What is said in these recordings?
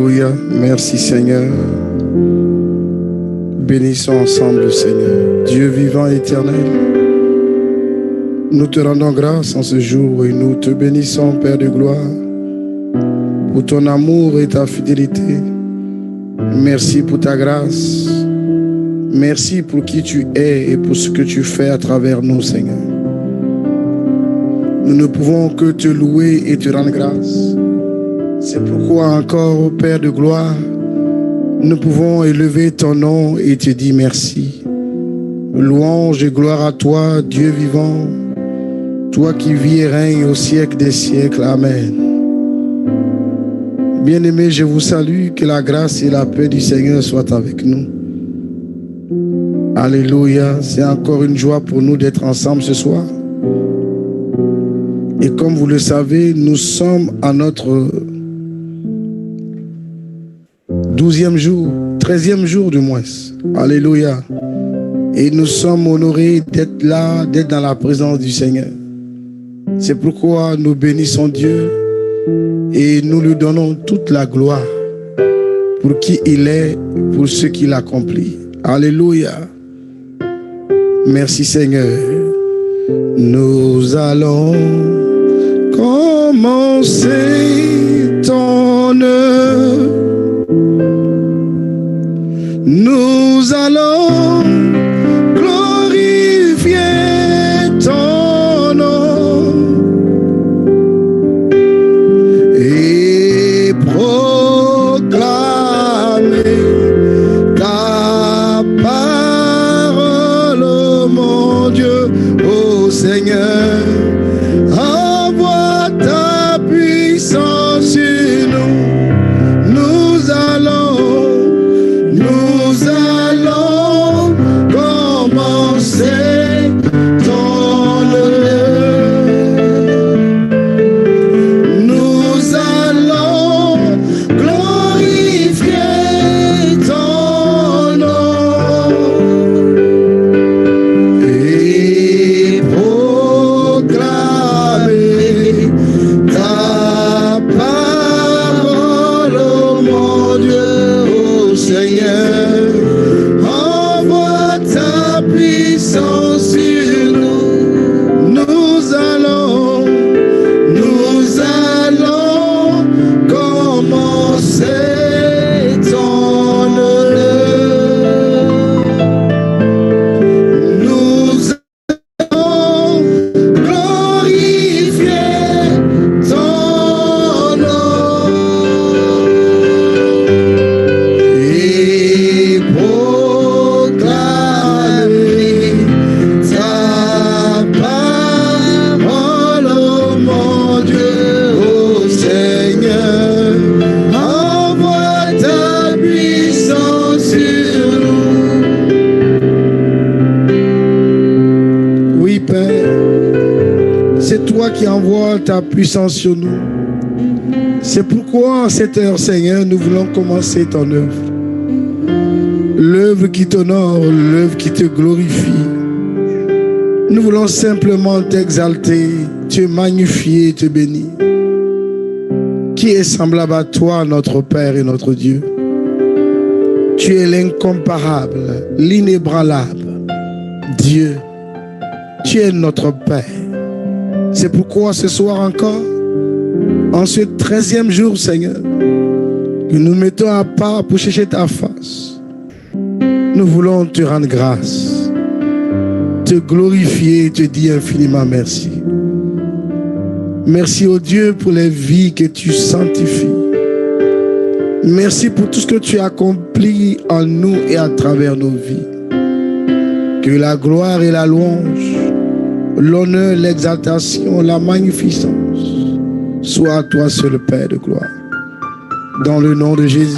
Alléluia. Merci Seigneur. Bénissons ensemble le Seigneur. Dieu vivant et éternel, nous te rendons grâce en ce jour et nous te bénissons, Père de gloire, pour ton amour et ta fidélité. Merci pour ta grâce. Merci pour qui tu es et pour ce que tu fais à travers nous, Seigneur. Nous ne pouvons que te louer et te rendre grâce. C'est pourquoi encore, Père de gloire, nous pouvons élever ton nom et te dire merci. Louange et gloire à toi, Dieu vivant, toi qui vis et règnes au siècle des siècles. Amen. Bien-aimés, je vous salue, que la grâce et la paix du Seigneur soient avec nous. Alléluia, c'est encore une joie pour nous d'être ensemble ce soir. Et comme vous le savez, nous sommes à notre 12e jour, 13e jour du moins. Alléluia. Et nous sommes honorés d'être là, d'être dans la présence du Seigneur. C'est pourquoi nous bénissons Dieu et nous lui donnons toute la gloire pour qui il est, pour ce qu'il accomplit. Alléluia. Merci Seigneur. Nous allons commencer ton œuvre. Nous allons glorifier ton nom et proclamer ta parole, mon Dieu, ô Seigneur. Envoie ta puissance sur nous. Nous allons commencer ton œuvre. Nous allons glorifier ton nom et proclamer ta parole, mon Dieu, ô Seigneur. Envoie ta puissance sur nous. Nous allons commencer ton œuvre. Nous allons glorifier ton nom et proclamer ta parole, mon Dieu, ô Seigneur. Envoie ta puissance sur nous. Oui, Père, c'est toi qui envoies ta puissance sur nous. C'est pourquoi, à cette heure, Seigneur, nous voulons commencer ton œuvre. L'œuvre qui t'honore, l'œuvre qui te glorifie. Nous voulons simplement t'exalter, te magnifier, te bénir. Qui est semblable à toi, notre Père et notre Dieu? Tu es l'incomparable, l'inébranlable Dieu. Tu es notre Père. C'est pourquoi ce soir encore, en ce 13e jour, Seigneur, que nous mettons à part pour chercher ta face, nous voulons te rendre grâce, te glorifier et te dire infiniment merci. Merci au Dieu pour les vies que tu sanctifies. Merci pour tout ce que tu accomplis en nous et à travers nos vies. Que la gloire et la louange, l'honneur, l'exaltation, la magnificence soient à toi seul, Père de gloire. Dans le nom de Jésus,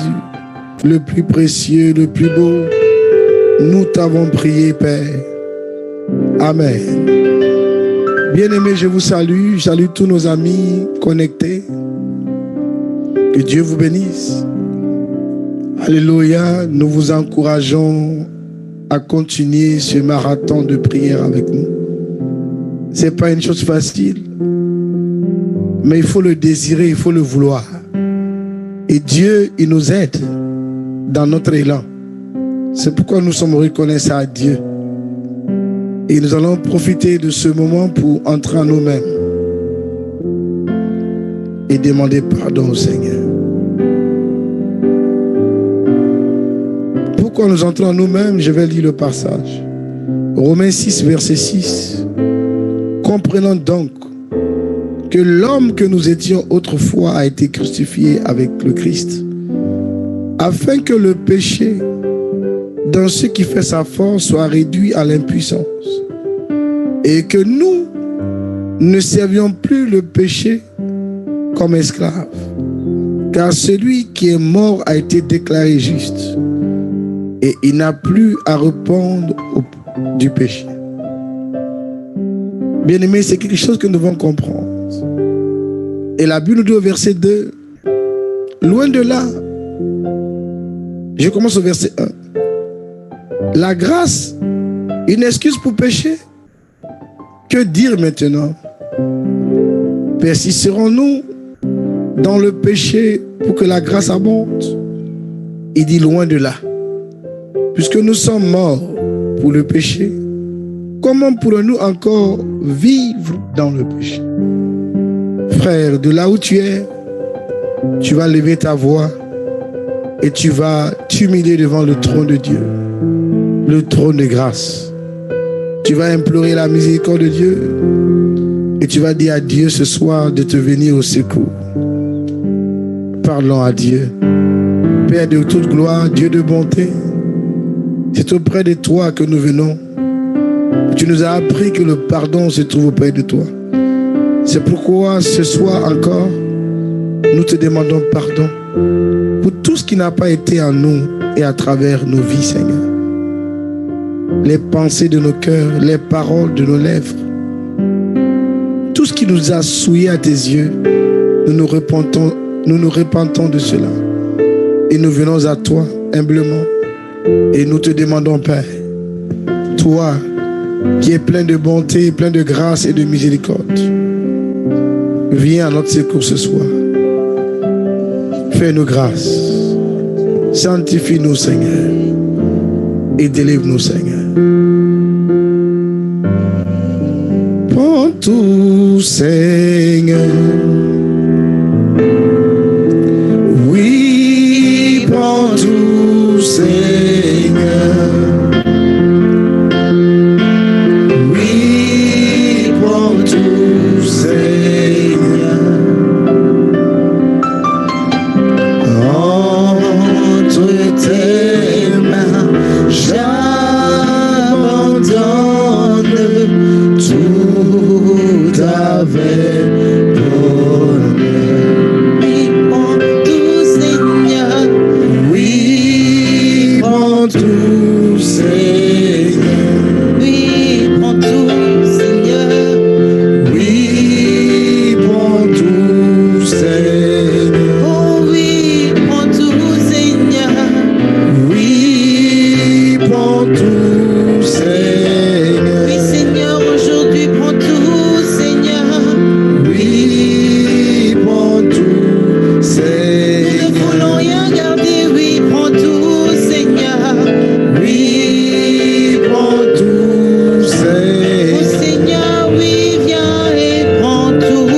le plus précieux, le plus beau, nous t'avons prié, Père. Amen. Bien-aimés, je vous salue. Je salue tous nos amis connectés. Que Dieu vous bénisse. Alléluia. Nous vous encourageons à continuer ce marathon de prière avec nous. Ce n'est pas une chose facile, mais il faut le désirer, il faut le vouloir. Et Dieu, il nous aide dans notre élan. C'est pourquoi nous sommes reconnaissants à Dieu. Et nous allons profiter de ce moment pour entrer en nous-mêmes et demander pardon au Seigneur. Pourquoi nous entrons en nous-mêmes? Je vais lire le passage. Romains 6, verset 6. Comprenons donc que l'homme que nous étions autrefois a été crucifié avec le Christ, afin que le péché, dans ce qui fait sa force, soit réduit à l'impuissance, et que nous ne servions plus le péché comme esclave, car celui qui est mort a été déclaré juste, et il n'a plus à répondre du péché. Bien-aimés, c'est quelque chose que nous devons comprendre. Et la Bible nous dit au verset 2, loin de là, je commence au verset 1. La grâce, une excuse pour pécher? Que dire maintenant? Persisterons-nous dans le péché pour que la grâce abonde? Il dit loin de là. Puisque nous sommes morts pour le péché, comment pourrons-nous encore vivre dans le péché? Frère, de là où tu es, tu vas lever ta voix et tu vas t'humilier devant le trône de Dieu, le trône de grâce. Tu vas implorer la miséricorde de Dieu et tu vas dire à Dieu ce soir de te venir au secours. Parlons à Dieu. Père de toute gloire, Dieu de bonté, c'est auprès de toi que nous venons. Tu nous as appris que le pardon se trouve auprès de toi. C'est pourquoi ce soir encore, nous te demandons pardon pour tout ce qui n'a pas été en nous et à travers nos vies, Seigneur. Les pensées de nos cœurs, les paroles de nos lèvres, tout ce qui nous a souillés à tes yeux, nous nous repentons de cela. Et nous venons à toi humblement et nous te demandons, Père, toi qui es plein de bonté, plein de grâce et de miséricorde, viens à notre secours ce soir. Fais-nous grâce. Sanctifie-nous, Seigneur, et délivre-nous, Seigneur. Prends tout, Seigneur. Oui, prends tout, Seigneur. Oui, prends tout, Seigneur. Entre tes mains, j'abandonne tout avec bonheur. Oui, prends tout, Seigneur. Oui, prends tout, Seigneur. Oui, prends tout, Seigneur. Oui, prends tout, Seigneur. Oh oui, prends tout, Seigneur. Oui, prends tout, Seigneur. Oui, Seigneur, aujourd'hui, prends tout, Seigneur. Oui, prends tout, Seigneur. Nous ne voulons rien garder, oui, prends tout, Seigneur. Oui, prends tout, Seigneur. Oh Seigneur, oui, viens et prends tout.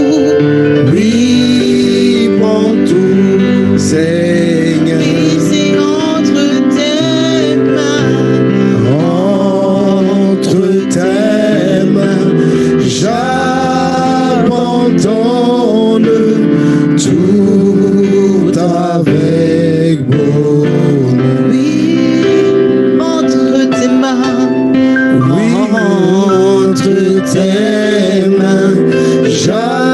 Oui, prends tout, Seigneur. Oui, c'est entre tes mains. Entre tes mains, j'abandonne tout avec bonheur. Oui, entre tes mains. Oui, entre tes mains, j'abandonne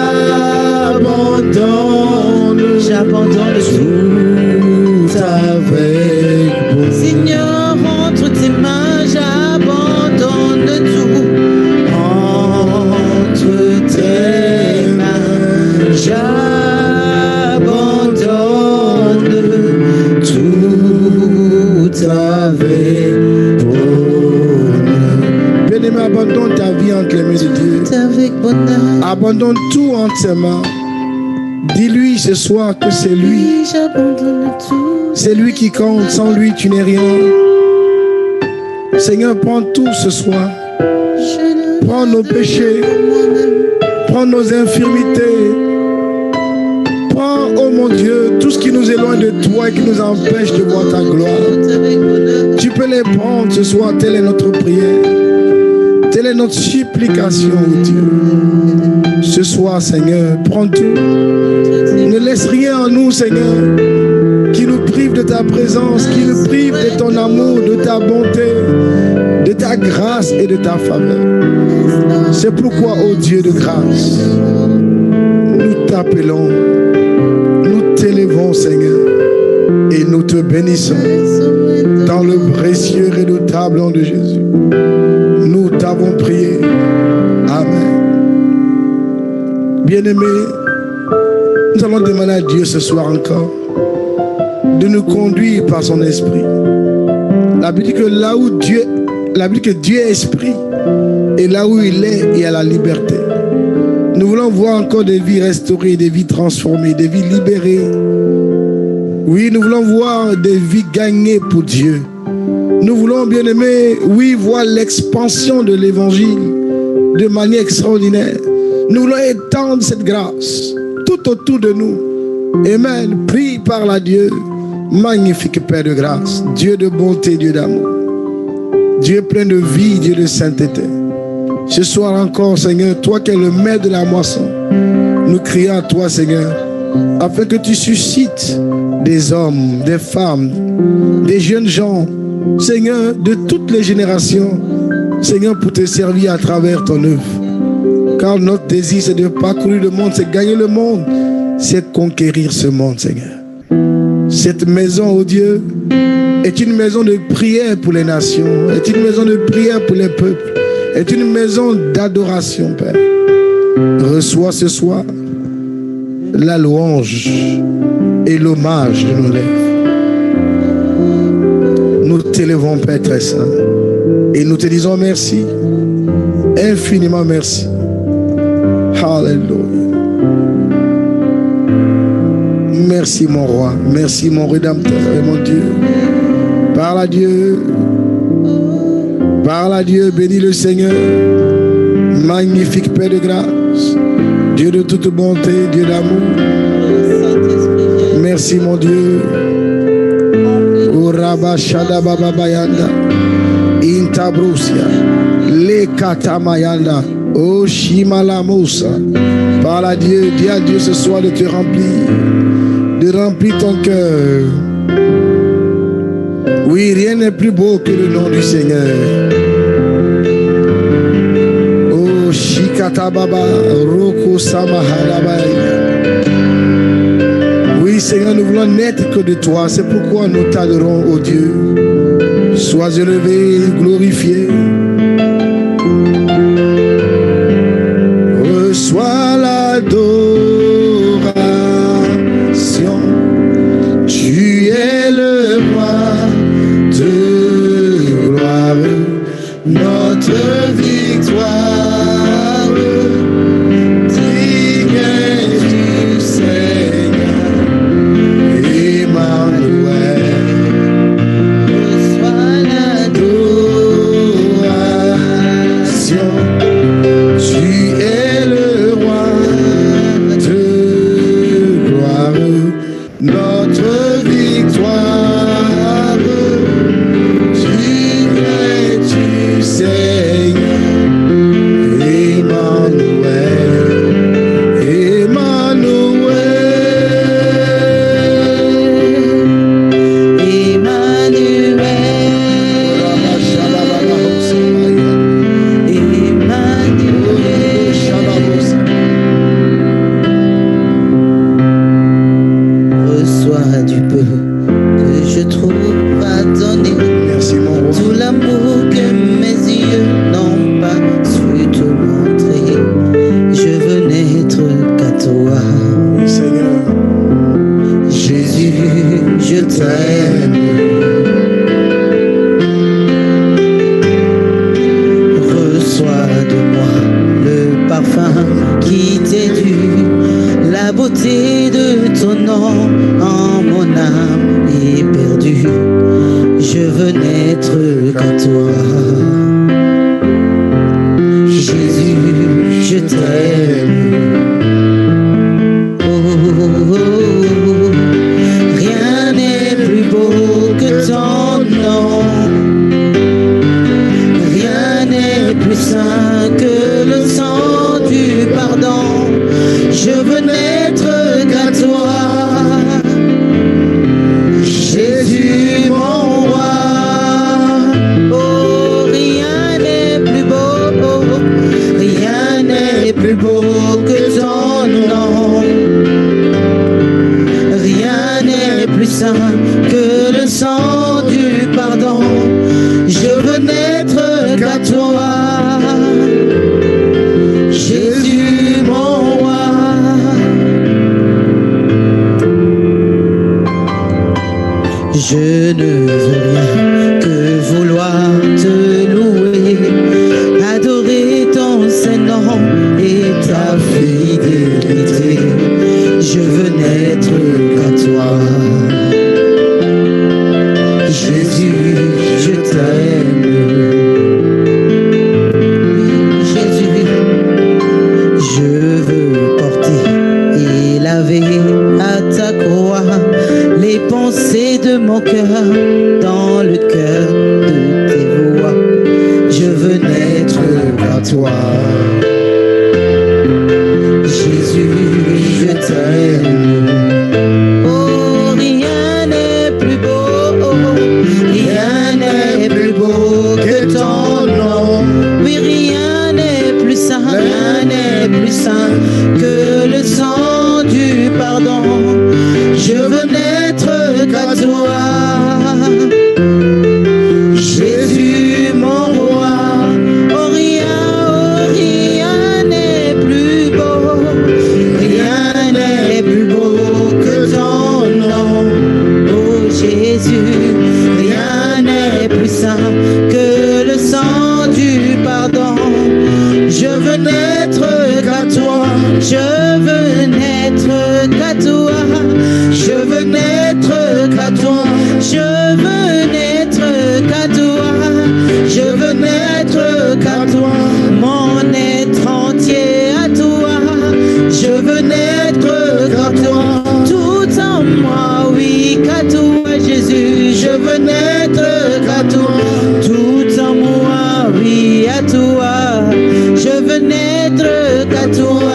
tout avec bonheur. Seigneur, entre tes mains, j'abandonne tout. Entre tes mains, j'abandonne tout avec bonheur. Bien-aimé, abandonne ta vie entre les mains de Dieu. Avec bonheur. Abandonne tout entre ses mains. Dis Dis-lui ce soir que c'est lui. C'est lui qui compte. Sans lui, tu n'es rien. Seigneur, prends tout ce soir. Prends nos péchés. Prends nos infirmités. Prends, oh mon Dieu, tout ce qui nous éloigne de toi et qui nous empêche de voir ta gloire. Tu peux les prendre ce soir. Telle est notre prière. Telle est notre supplication, oh Dieu. Ce soir, Seigneur, prends tout. Ne laisse rien en nous, Seigneur, qui nous prive de ta présence, qui nous prive de ton amour, de ta bonté, de ta grâce et de ta faveur. C'est pourquoi, ô Dieu de grâce, nous t'appelons, nous t'élevons, Seigneur, et nous te bénissons dans le précieux et redoutable nom de Jésus. Nous t'avons prié. Amen. Bien-aimés, nous allons demander à Dieu ce soir encore de nous conduire par son esprit. La Bible dit que là où Dieu, la Bible dit que Dieu est esprit, et là où il est, il y a la liberté. Nous voulons voir encore des vies restaurées, des vies transformées, des vies libérées. Oui, nous voulons voir des vies gagnées pour Dieu. Nous voulons, bien aimés, oui, voir l'expansion de l'évangile de manière extraordinaire. Nous voulons étendre cette grâce tout autour de nous. Amen. Prie par la Dieu. Magnifique Père de grâce, Dieu de bonté, Dieu d'amour, Dieu plein de vie, Dieu de sainteté. Ce soir encore, Seigneur, toi qui es le maître de la moisson, nous crions à toi, Seigneur, afin que tu suscites des hommes, des femmes, des jeunes gens, Seigneur, de toutes les générations, Seigneur, pour te servir à travers ton œuvre. Car notre désir, c'est de parcourir le monde, c'est gagner le monde, c'est conquérir ce monde, Seigneur. Cette maison, oh Dieu, est une maison de prière pour les nations, est une maison de prière pour les peuples, est une maison d'adoration, Père. Reçois ce soir la louange et l'hommage de nos lèvres. Nous t'élevons, Père très saint, et nous te disons merci, infiniment merci. Alléluia. Merci mon roi, merci mon rédempteur et mon Dieu. Parle à Dieu, bénis le Seigneur, magnifique Père de grâce, Dieu de toute bonté, Dieu d'amour. Merci mon Dieu. Uraba Shada Baba Bayanda, Intabrusia, Le Katamayanda, O Shimala Moussa. Parle à Dieu, dis à Dieu ce soir de te remplir. De remplir ton cœur. Oui, rien n'est plus beau que le nom du Seigneur. Oh, Shikata Baba, Roko Samahalabai. Oui, Seigneur, nous voulons n'être que de toi. C'est pourquoi nous t'adorons, oh Dieu. Sois élevé, glorifié. Reçois l'adoration. Tu es le roi de gloire, notre victoire. Digne du Seigneur, Emmanuel. Reçois l'adoration. Jésus, je veux n'être qu'à toi. Jésus, je t'aime. Oh, oh, oh. Rien n'est plus beau que ton nom. Rien n'est plus saint que le sang du pardon. Je veux n'être qu'à toi. Jésus, mon roi. Oh, rien n'est plus beau. Rien n'est plus beau que ton nom. Rien n'est plus saint que le sang du pardon. Je veux n'être qu'à toi. Jésus, mon roi. Je ne veux rien que vouloir te louer, adorer ton Saint-Nom et ta fidélité. Je veux n'être qu'à toi. Jésus, je t'aime. Jésus, je veux porter et laver à ta croix les pensées de mon cœur dans le cœur de tes voix. Je veux n'être qu'à toi. Jésus, je t'aime. Oh, rien n'est plus beau, rien n'est plus beau que ton nom. Oui, rien n'est plus saint, rien n'est plus saint que le sang du pardon. Je veux n'être qu'à toi. Jésus, mon roi. Oh, rien n'est plus beau. Rien n'est plus beau que ton nom. Oh, Jésus, rien n'est plus saint que le sang du pardon. Je veux n'être qu'à toi. Je veux n'être qu'à toi. Je veux n'être qu'à toi. Je veux n'être qu'à toi. Je veux n'être qu'à toi. Mon être entier à toi. Je veux n'être qu'à toi. Tout en moi, oui, qu'à toi, Jésus. Je veux n'être qu'à toi. Tout en moi, oui, à toi. Je veux n'être qu'à toi.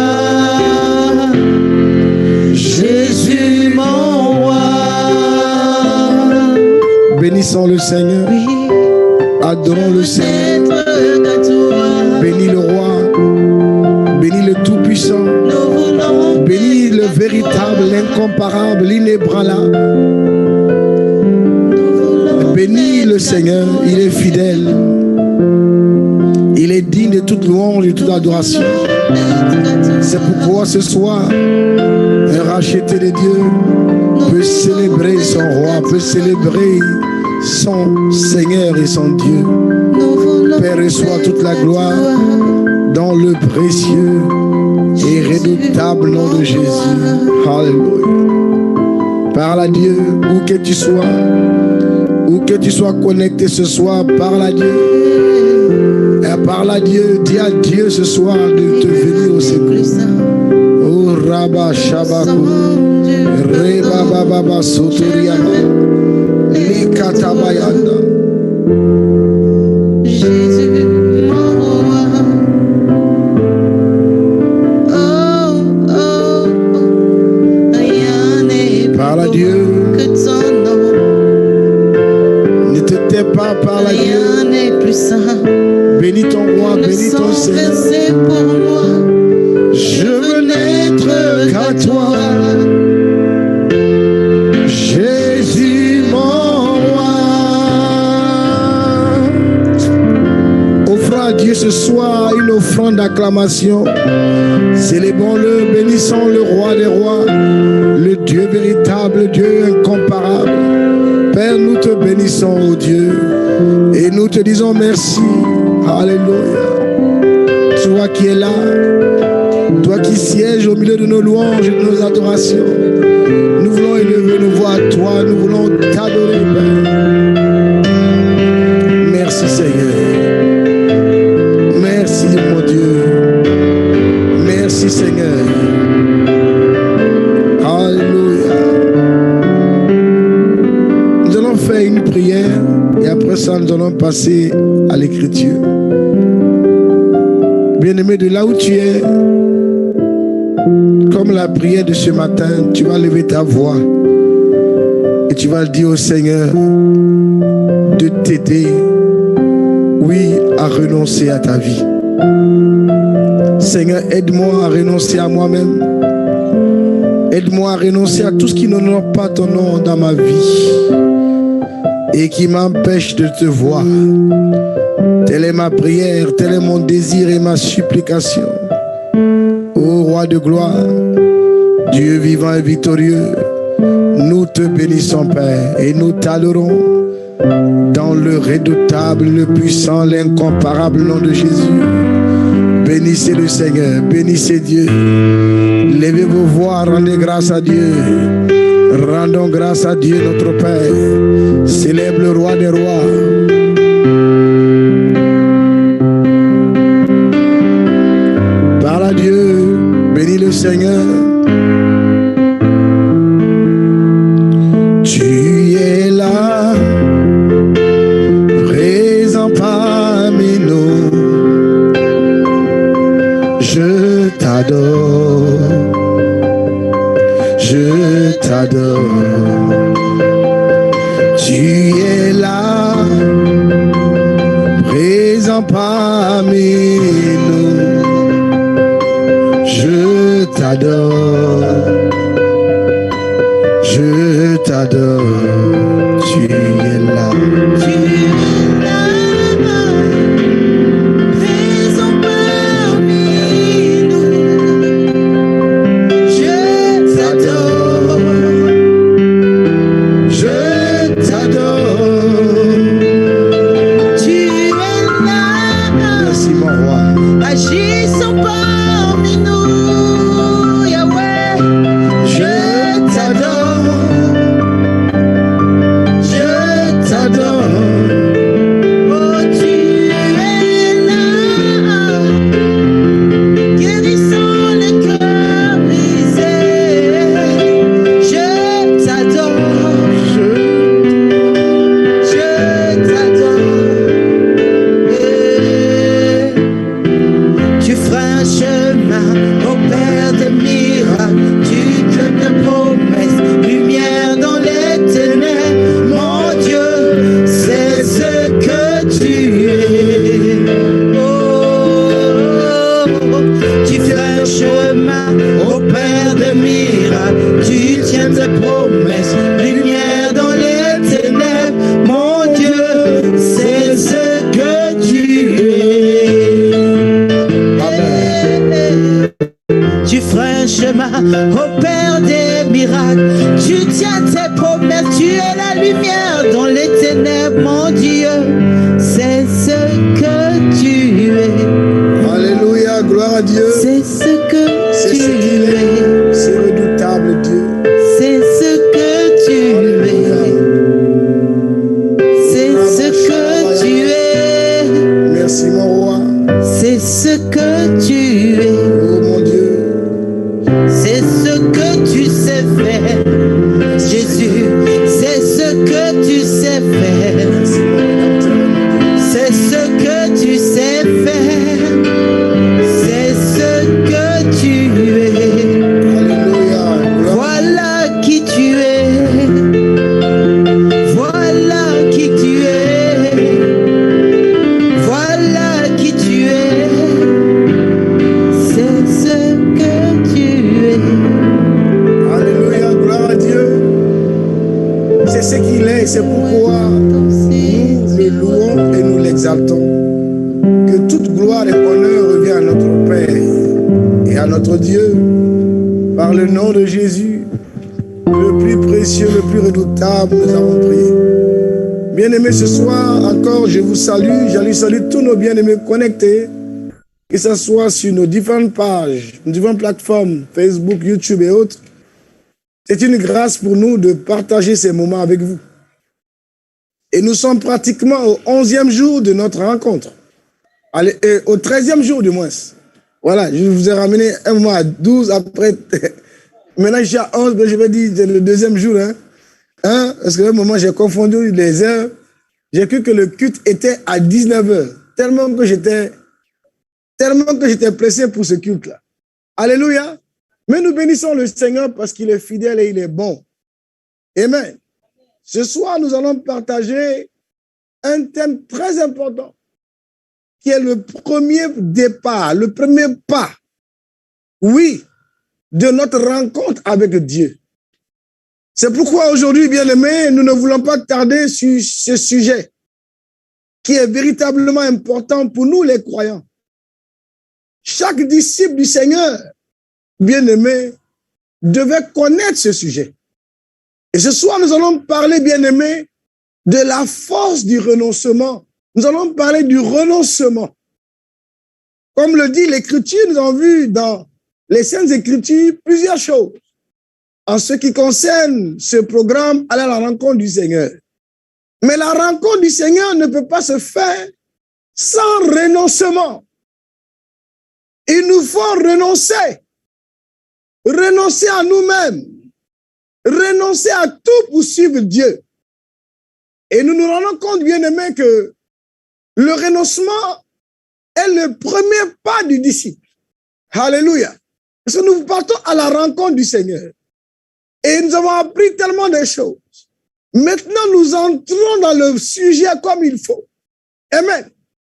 Jésus, mon roi. Bénissons le Seigneur. Oui, Adorons le Seigneur. n'être qu'à toi. Bénis le roi. Bénis le Tout-Puissant. Nous voulons Bénis le qu'à véritable, toi. l'incomparable, l'inébranlable. Nous voulons Bénis le qu'à Seigneur. toi. Il est fidèle. Il est digne de toute louange et de toute adoration. C'est pourquoi ce soir, un racheté de Dieu peut célébrer son roi, peut célébrer son Seigneur et son Dieu. Père, reçois toute la gloire dans le précieux et redoutable nom de Jésus. Alléluia. Parle à Dieu, où que tu sois connecté ce soir, parle à Dieu. Et parle à Dieu, dis à Dieu ce soir de te venir au secours. Oh Rabba Shabaku, Reba Baba Sotoriama, Likatabayanda. Jésus, mon roi. Oh, oh, oh. Rien n'est plus Parle à beau Dieu. que ton nom. Ne te tais pas, parle à Dieu. Rien n'est plus saint. Bénis ton roi, Le bénis ton sang Seigneur. versé pour moi. Je veux n'être qu'à toi. Jésus, mon roi. Offrons à Dieu ce soir une offrande d'acclamation. Célébrons-le, bénissons le roi des rois, le Dieu véritable, le Dieu incomparable. Père, nous te bénissons, ô Dieu, et nous te disons merci. Alléluia. Toi qui es là, toi qui sièges au milieu de nos louanges et de nos adorations, nous voulons élever nos voix à toi, nous voulons t'adorer, Père. faire une prière et après ça, nous allons passer à l'écriture. Bien-aimé, de là où tu es, comme la prière de ce matin, tu vas lever ta voix et tu vas dire au Seigneur de t'aider, oui, à renoncer à ta vie. Seigneur, aide-moi à renoncer à moi-même. Aide-moi à renoncer à tout ce qui n'honore pas ton nom dans ma vie et qui m'empêche de te voir. Telle est ma prière, tel est mon désir et ma supplication. Ô roi de gloire, Dieu vivant et victorieux, nous te bénissons, Père, et nous t'adorons dans le redoutable, le puissant, l'incomparable nom de Jésus. Bénissez le Seigneur, bénissez Dieu. Levez vos voix, rendez grâce à Dieu. Rendons grâce à Dieu notre Père. Célèbre le roi des rois. Parle à Dieu, bénis le Seigneur. Tu es là, présent parmi nous. Je t'adore, je t'adore. Tu es là, présent parmi nous. Je t'adore, je t'adore. Tu es là. Tu es là, présent parmi nous. Je t'adore, Je t'adore. tu es là, Merci mon roi. agissant parmi nous, Yahweh. Je t'adore, Je t'adore. oh tu es là, guérissant les cœurs brisés. Je t'adore, je t'adore. Tu feras un chemin au Père des miracles, tu donnes de promesses, lumière dans les ténèbres. Mon Dieu, c'est ce que tu es. Oh, tu feras un chemin au Père des miracles, tu tiens tes promesses, lumière dans les ténèbres. Mon Dieu, c'est ce que tu es. Tu feras un chemin au Père des miracles. Tu tiens tes promesses, tu es la lumière dans les ténèbres. Mon Dieu, c'est ce que tu es. Alléluia, gloire à Dieu. C'est ce que C'est ce qu'il tu es. est. C'est redoutable Dieu. C'est ce que tu es. C'est ce que tu es. Merci mon roi. C'est ce que tu es. Oh mon Dieu. C'est ce que tu sais faire, Jésus. C'est ce que tu sais faire. Merci mon rédempteur. C'est ce que tu sais faire. C'est ce que tu es. Alléluia. Gloire. Voilà qui tu es. Voilà qui tu es. Voilà qui tu es. C'est ce que tu es. Alléluia, gloire à Dieu. C'est ce qu'il est, c'est pourquoi nous le louons et nous l'exaltons. Que toute gloire et honneur revient à notre Père et à notre Dieu par le nom de Jésus, le plus précieux, le plus redoutable, nous avons prié. Bien-aimés, ce soir encore, je vous salue, salue tous nos bien-aimés connectés, que ce soit sur nos différentes pages, nos différentes plateformes, Facebook, YouTube et autres. C'est une grâce pour nous de partager ces moments avec vous. Et nous sommes pratiquement au 11e jour de notre rencontre. Allez, au 13e jour du moins. Voilà, je vous ai ramené un mois à 12 après. Maintenant, je suis à 11, mais je vais dire c'est le 2e jour. Hein. Hein? Parce qu'à un moment, j'ai confondu les heures. J'ai cru que le culte était à 19h. Tellement que j'étais pressé pour ce culte-là. Alléluia. Mais nous bénissons le Seigneur parce qu'il est fidèle et il est bon. Amen. Ce soir, nous allons partager un thème très important qui est le premier départ, le premier pas, oui, de notre rencontre avec Dieu. C'est pourquoi aujourd'hui, bien-aimés, nous ne voulons pas tarder sur ce sujet qui est véritablement important pour nous les croyants. Chaque disciple du Seigneur, bien-aimé, devait connaître ce sujet. Et ce soir, nous allons parler, bien-aimé, de la force du renoncement. Nous allons parler du renoncement. Comme le dit l'Écriture, nous avons vu dans les Saintes Écritures plusieurs choses en ce qui concerne ce programme aller à la rencontre du Seigneur. Mais la rencontre du Seigneur ne peut pas se faire sans renoncement. Il nous faut renoncer. Renoncer à nous-mêmes. Renoncer à tout pour suivre Dieu. Et nous nous rendons compte, bien-aimés, que le renoncement est le premier pas du disciple. Alléluia. Parce que nous partons à la rencontre du Seigneur. Et nous avons appris tellement de choses. Maintenant, nous entrons dans le sujet comme il faut. Amen.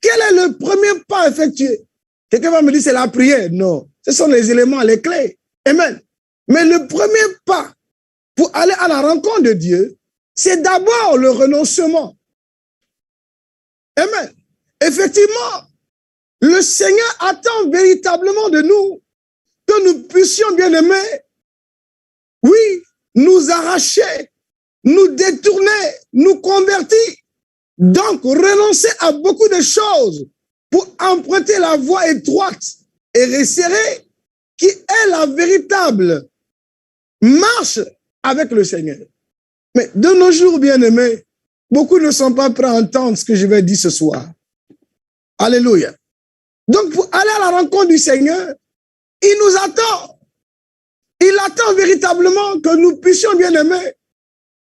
Quel est le premier pas effectué? Quelqu'un va me dire c'est la prière. Non, ce sont les éléments, les clés. Amen. Mais le premier pas pour aller à la rencontre de Dieu, c'est d'abord le renoncement. Amen. Effectivement, le Seigneur attend véritablement de nous que nous puissions, bien aimer, oui, nous arracher, nous détourner, nous convertir. Donc, renoncer à beaucoup de choses pour emprunter la voie étroite et resserrée qui est la véritable marche avec le Seigneur. Mais de nos jours, bien-aimés, beaucoup ne sont pas prêts à entendre ce que je vais dire ce soir. Alléluia. Donc, pour aller à la rencontre du Seigneur, il nous attend. Il attend véritablement que nous puissions, bien-aimés,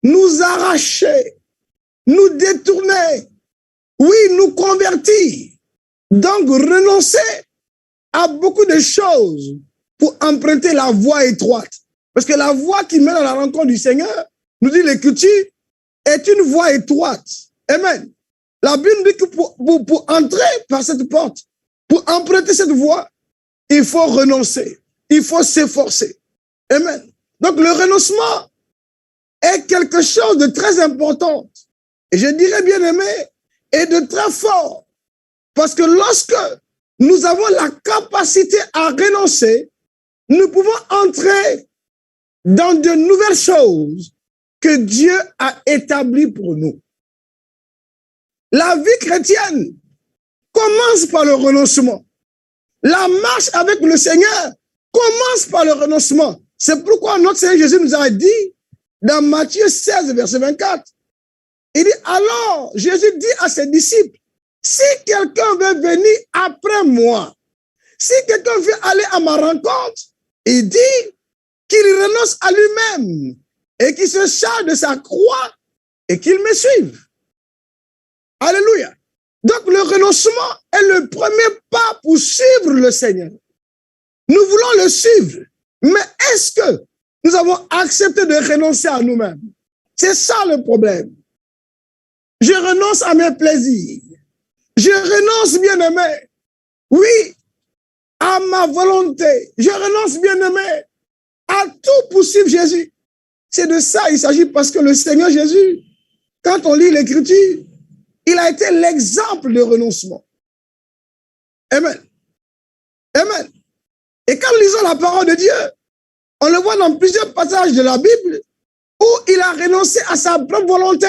nous arracher, nous détourner, oui, nous convertir. Donc, renoncer à beaucoup de choses pour emprunter la voie étroite. Parce que la voie qui mène à la rencontre du Seigneur, nous dit l'Écriture, est une voie étroite. Amen. La Bible dit que pour entrer par cette porte, pour emprunter cette voie, il faut renoncer. Il faut s'efforcer. Amen. Donc, le renoncement est quelque chose de très important. Et je dirais, bien aimé, et de très fort. Parce que lorsque nous avons la capacité à renoncer, nous pouvons entrer dans de nouvelles choses que Dieu a établies pour nous. La vie chrétienne commence par le renoncement. La marche avec le Seigneur commence par le renoncement. C'est pourquoi notre Seigneur Jésus nous a dit dans Matthieu 16, verset 24, il dit, alors Jésus dit à ses disciples, si quelqu'un veut venir après moi, si quelqu'un veut aller à ma rencontre, il dit qu'il renonce à lui-même et qu'il se charge de sa croix et qu'il me suive. Alléluia. Donc le renoncement est le premier pas pour suivre le Seigneur. Nous voulons le suivre, mais est-ce que nous avons accepté de renoncer à nous-mêmes? C'est ça le problème. Je renonce à mes plaisirs. Je renonce, bien-aimé, oui, à ma volonté. Je renonce, bien-aimé, à tout pour suivre Jésus. C'est de ça il s'agit parce que le Seigneur Jésus, quand on lit l'Écriture, il a été l'exemple de renoncement. Amen. Amen. Et quand nous lisons la parole de Dieu, on le voit dans plusieurs passages de la Bible où il a renoncé à sa propre volonté,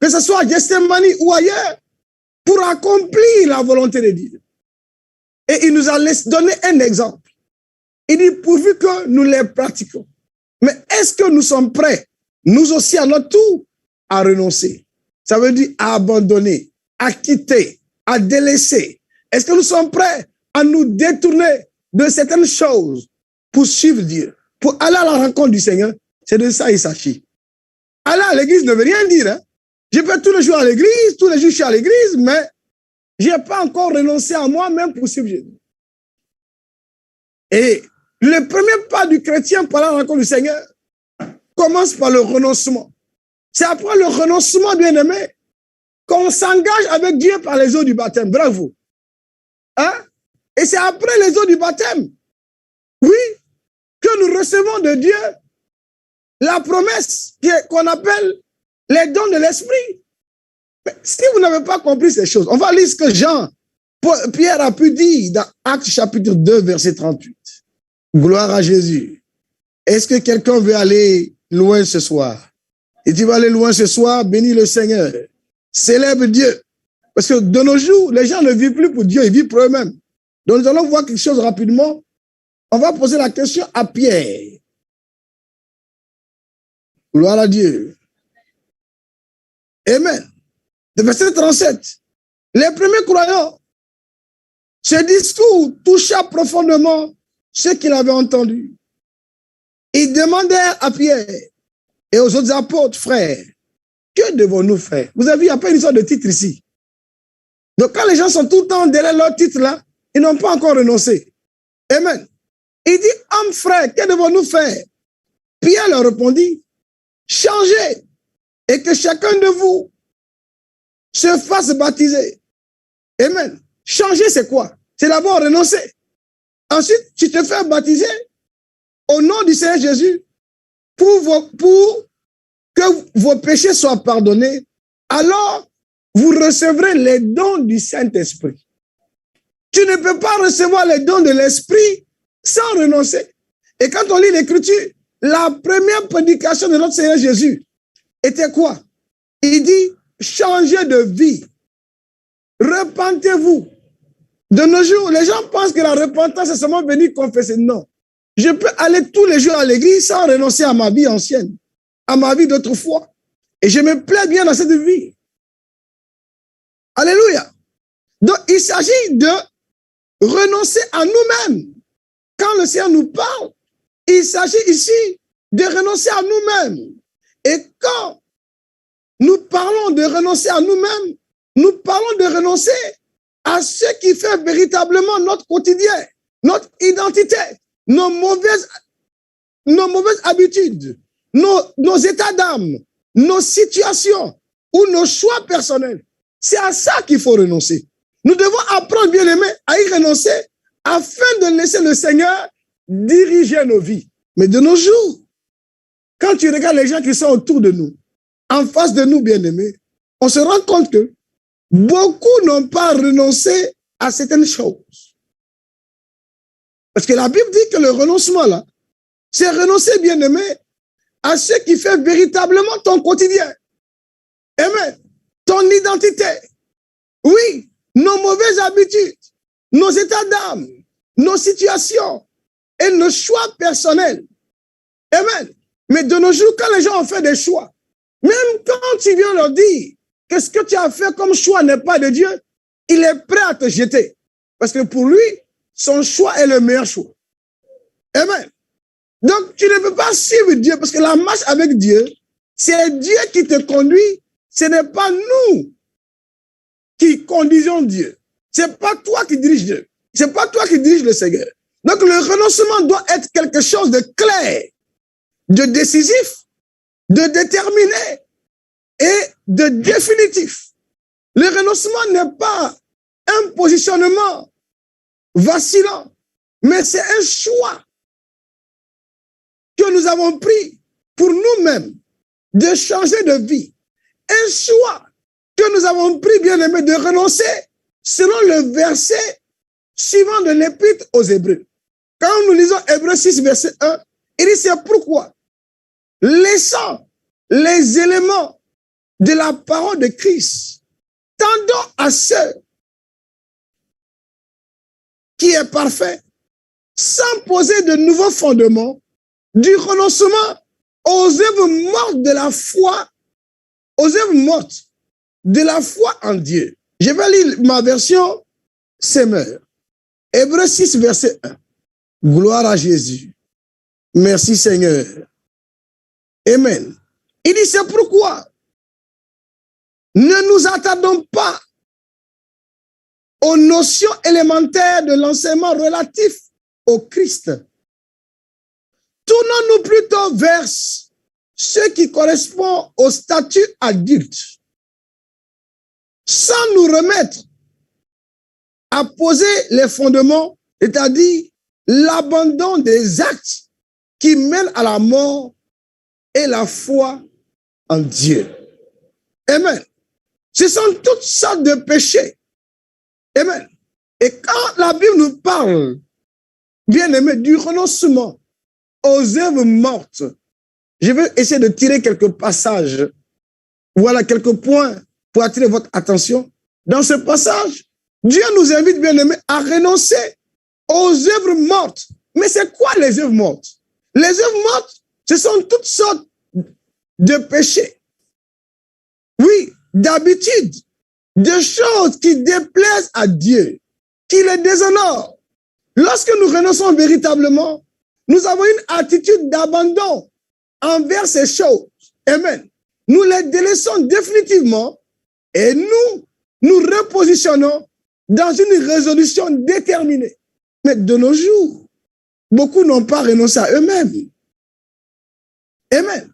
que ce soit à Gethsémani ou ailleurs, pour accomplir la volonté de Dieu. Et il nous a donné un exemple. Il dit, pourvu que nous les pratiquons. Mais est-ce que nous sommes prêts, nous aussi à notre tour, à renoncer? Ça veut dire à abandonner, à quitter, à délaisser. Est-ce que nous sommes prêts à nous détourner de certaines choses pour suivre Dieu, pour aller à la rencontre du Seigneur? C'est de ça il s'agit. aller à l'église ne veut rien dire. Hein. Je peux tous les jours à l'église, tous les jours je suis à l'église, mais je n'ai pas encore renoncé à moi-même pour suivre Jésus. Et le premier pas du chrétien par la rencontre du Seigneur commence par le renoncement. C'est après le renoncement, bien-aimé, qu'on s'engage avec Dieu par les eaux du baptême. Bravo. Hein? Et c'est après les eaux du baptême, oui, que nous recevons de Dieu la promesse qu'on appelle les dons de l'esprit. Mais si vous n'avez pas compris ces choses, on va lire ce que Pierre a pu dire dans Actes chapitre 2, verset 38. Gloire à Jésus. Est-ce que quelqu'un veut aller loin ce soir? Et tu vas aller loin ce soir, bénis le Seigneur. Célèbre Dieu. Parce que de nos jours, les gens ne vivent plus pour Dieu, ils vivent pour eux-mêmes. Donc nous allons voir quelque chose rapidement. On va poser la question à Pierre. Gloire à Dieu. Amen. Le verset 37. Les premiers croyants, ce discours toucha profondément ceux qui l'avaient entendu. Ils demandèrent à Pierre et aux autres apôtres, frères, que devons-nous faire? Vous avez vu, il n'y a pas une sorte de titre ici. Donc quand les gens sont tout le temps derrière leur titre là, ils n'ont pas encore renoncé. Amen. Il dit, hommes frères, que devons-nous faire? Pierre leur répondit, changez et que chacun de vous se fasse baptiser. Amen. Changer, c'est quoi? C'est d'abord renoncer. Ensuite, tu te fais baptiser au nom du Seigneur Jésus pour que vos péchés soient pardonnés. Alors, vous recevrez les dons du Saint-Esprit. Tu ne peux pas recevoir les dons de l'Esprit sans renoncer. Et quand on lit l'Écriture, la première prédication de notre Seigneur Jésus était quoi? Il dit, changez de vie. Repentez-vous. De nos jours, les gens pensent que la repentance, c'est seulement venir confesser. Non. Je peux aller tous les jours à l'église sans renoncer à ma vie ancienne, à ma vie d'autrefois. Et je me plais bien dans cette vie. Alléluia. Donc, il s'agit de renoncer à nous-mêmes. Quand le Seigneur nous parle, il s'agit ici de renoncer à nous-mêmes. Et quand nous parlons de renoncer à nous-mêmes, nous parlons de renoncer à ce qui fait véritablement notre quotidien, notre identité, nos mauvaises habitudes, nos états d'âme, nos situations ou nos choix personnels. C'est à ça qu'il faut renoncer. Nous devons apprendre, bien aimé, à y renoncer afin de laisser le Seigneur diriger nos vies. Mais de nos jours, quand tu regardes les gens qui sont autour de nous, en face de nous, bien aimés, on se rend compte que beaucoup n'ont pas renoncé à certaines choses. Parce que la Bible dit que le renoncement, là, c'est renoncer, bien aimé, à ce qui fait véritablement ton quotidien. Amen. Ton identité. Oui, nos mauvaises habitudes, nos états d'âme, nos situations et nos choix personnels. Amen. Mais de nos jours, quand les gens ont fait des choix, même quand tu viens leur dire que ce que tu as fait comme choix n'est pas de Dieu, il est prêt à te jeter. Parce que pour lui, son choix est le meilleur choix. Amen. Donc, tu ne peux pas suivre Dieu parce que la marche avec Dieu, c'est Dieu qui te conduit. Ce n'est pas nous qui conduisons Dieu. C'est pas toi qui dirige Dieu. C'est pas toi qui dirige le Seigneur. Donc, le renoncement doit être quelque chose de clair, de décisif, de déterminé et de définitif. Le renoncement n'est pas un positionnement vacillant, mais c'est un choix que nous avons pris pour nous-mêmes de changer de vie. Un choix que nous avons pris, bien aimé, de renoncer selon le verset suivant de l'Épître aux Hébreux. Quand nous lisons Hébreux 6, verset 1, il dit c'est pourquoi, laissant les éléments de la parole de Christ, tendons à ce qui est parfait, sans poser de nouveaux fondements, du renoncement aux œuvres mortes de la foi, aux œuvres mortes de la foi en Dieu. Je vais lire ma version Semeur. Hébreux 6, verset 1. Gloire à Jésus. Merci Seigneur. Amen. Il dit, c'est pourquoi ne nous attardons pas aux notions élémentaires de l'enseignement relatif au Christ. Tournons-nous plutôt vers ce qui correspond au statut adulte, sans nous remettre à poser les fondements, c'est-à-dire l'abandon des actes qui mènent à la mort et la foi en Dieu. Amen. Ce sont toutes sortes de péchés. Amen. Et quand la Bible nous parle, bien aimé, du renoncement aux œuvres mortes, je vais essayer de tirer quelques passages, voilà quelques points pour attirer votre attention. Dans ce passage, Dieu nous invite, bien aimé, à renoncer aux œuvres mortes. Mais c'est quoi les œuvres mortes? Les œuvres mortes, ce sont toutes sortes de péchés. Oui, d'habitude, de choses qui déplaisent à Dieu, qui le déshonorent. Lorsque nous renonçons véritablement, nous avons une attitude d'abandon envers ces choses. Amen. Nous les délaissons définitivement et nous repositionnons dans une résolution déterminée. Mais de nos jours, beaucoup n'ont pas renoncé à eux-mêmes. Amen.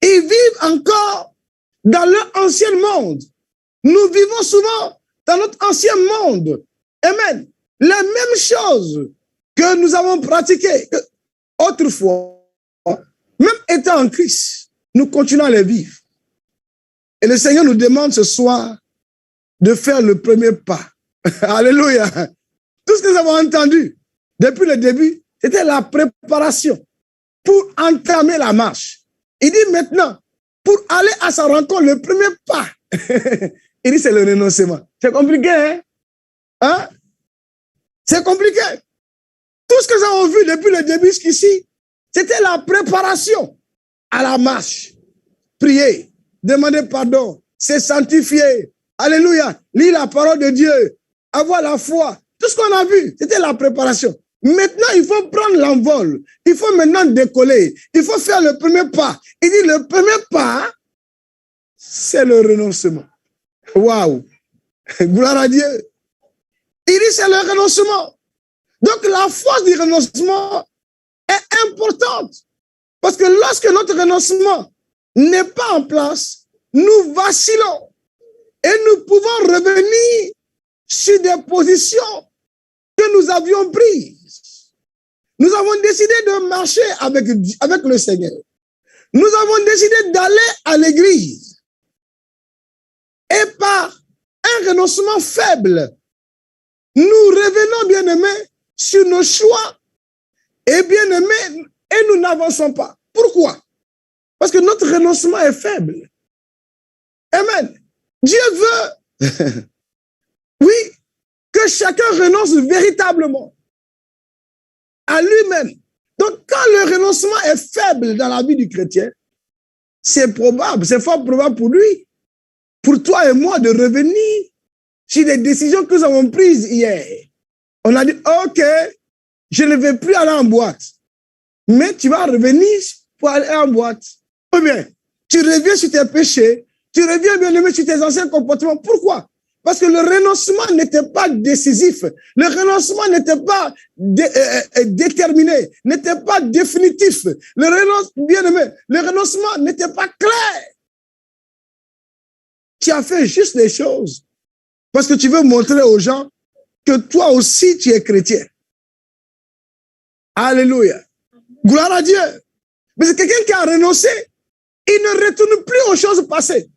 Ils vivent encore dans leur ancien monde. Nous vivons souvent dans notre ancien monde. Amen. Les mêmes choses que nous avons pratiquées autrefois, même étant en Christ, nous continuons à les vivre. Et le Seigneur nous demande ce soir de faire le premier pas. Alléluia. Tout ce que nous avons entendu depuis le début, c'était la préparation pour entamer la marche. Il dit maintenant, pour aller à sa rencontre, le premier pas, il dit c'est le renoncement. C'est compliqué, hein? Hein? C'est compliqué. Tout ce que nous avons vu depuis le début jusqu'ici, c'était la préparation à la marche. Prier, demander pardon, se sanctifier. Alléluia. Lire la parole de Dieu, avoir la foi. Tout ce qu'on a vu, c'était la préparation. Maintenant, il faut prendre l'envol. Il faut maintenant décoller. Il faut faire le premier pas. Il dit le premier pas, c'est le renoncement. Waouh! Gloire à Dieu. Il dit c'est le renoncement. Donc la force du renoncement est importante. Parce que lorsque notre renoncement n'est pas en place, nous vacillons. Et nous pouvons revenir sur des positions que nous avions prises. Nous avons décidé de marcher avec le Seigneur. Nous avons décidé d'aller à l'église. Et par un renoncement faible, nous revenons, bien-aimés, sur nos choix. Et bien-aimés, et nous n'avançons pas. Pourquoi? Parce que notre renoncement est faible. Amen. Dieu veut, oui, que chacun renonce véritablement à lui-même. Donc, quand le renoncement est faible dans la vie du chrétien, c'est probable, c'est fort probable pour lui, pour toi et moi, de revenir sur les décisions que nous avons prises hier. On a dit, OK, je ne vais plus aller en boîte, mais tu vas revenir pour aller en boîte. Ou bien, tu reviens sur tes péchés, tu reviens bien aimé sur tes anciens comportements. Pourquoi? Parce que le renoncement n'était pas décisif. Le renoncement n'était pas déterminé, n'était pas définitif. Le renoncement n'était pas clair. Tu as fait juste les choses parce que tu veux montrer aux gens que toi aussi tu es chrétien. Alléluia. Gloire à Dieu. Mais c'est quelqu'un qui a renoncé. Il ne retourne plus aux choses passées.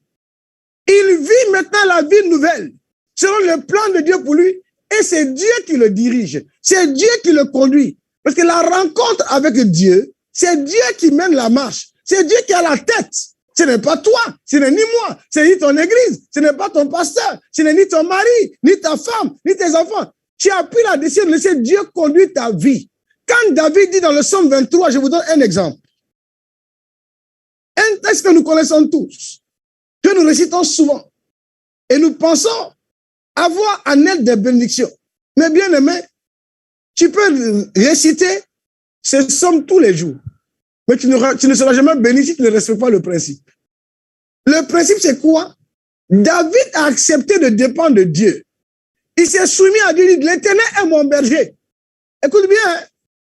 Il vit maintenant la vie nouvelle, selon le plan de Dieu pour lui, et c'est Dieu qui le dirige, c'est Dieu qui le conduit. Parce que la rencontre avec Dieu, c'est Dieu qui mène la marche, c'est Dieu qui a la tête. Ce n'est pas toi, ce n'est ni moi, ce n'est ni ton église, ce n'est pas ton pasteur, ce n'est ni ton mari, ni ta femme, ni tes enfants. Tu as pris la décision de laisser Dieu conduire ta vie. Quand David dit dans le psaume 23, je vous donne un exemple. Un texte que nous connaissons tous, que nous récitons souvent, et nous pensons avoir en elle des bénédictions. Mais bien aimé, tu peux réciter ces psaumes tous les jours, mais tu ne seras jamais béni si tu ne respectes pas le principe. Le principe, c'est quoi? David a accepté de dépendre de Dieu. Il s'est soumis à Dieu. Il dit, l'Éternel est mon berger. Écoute bien, hein?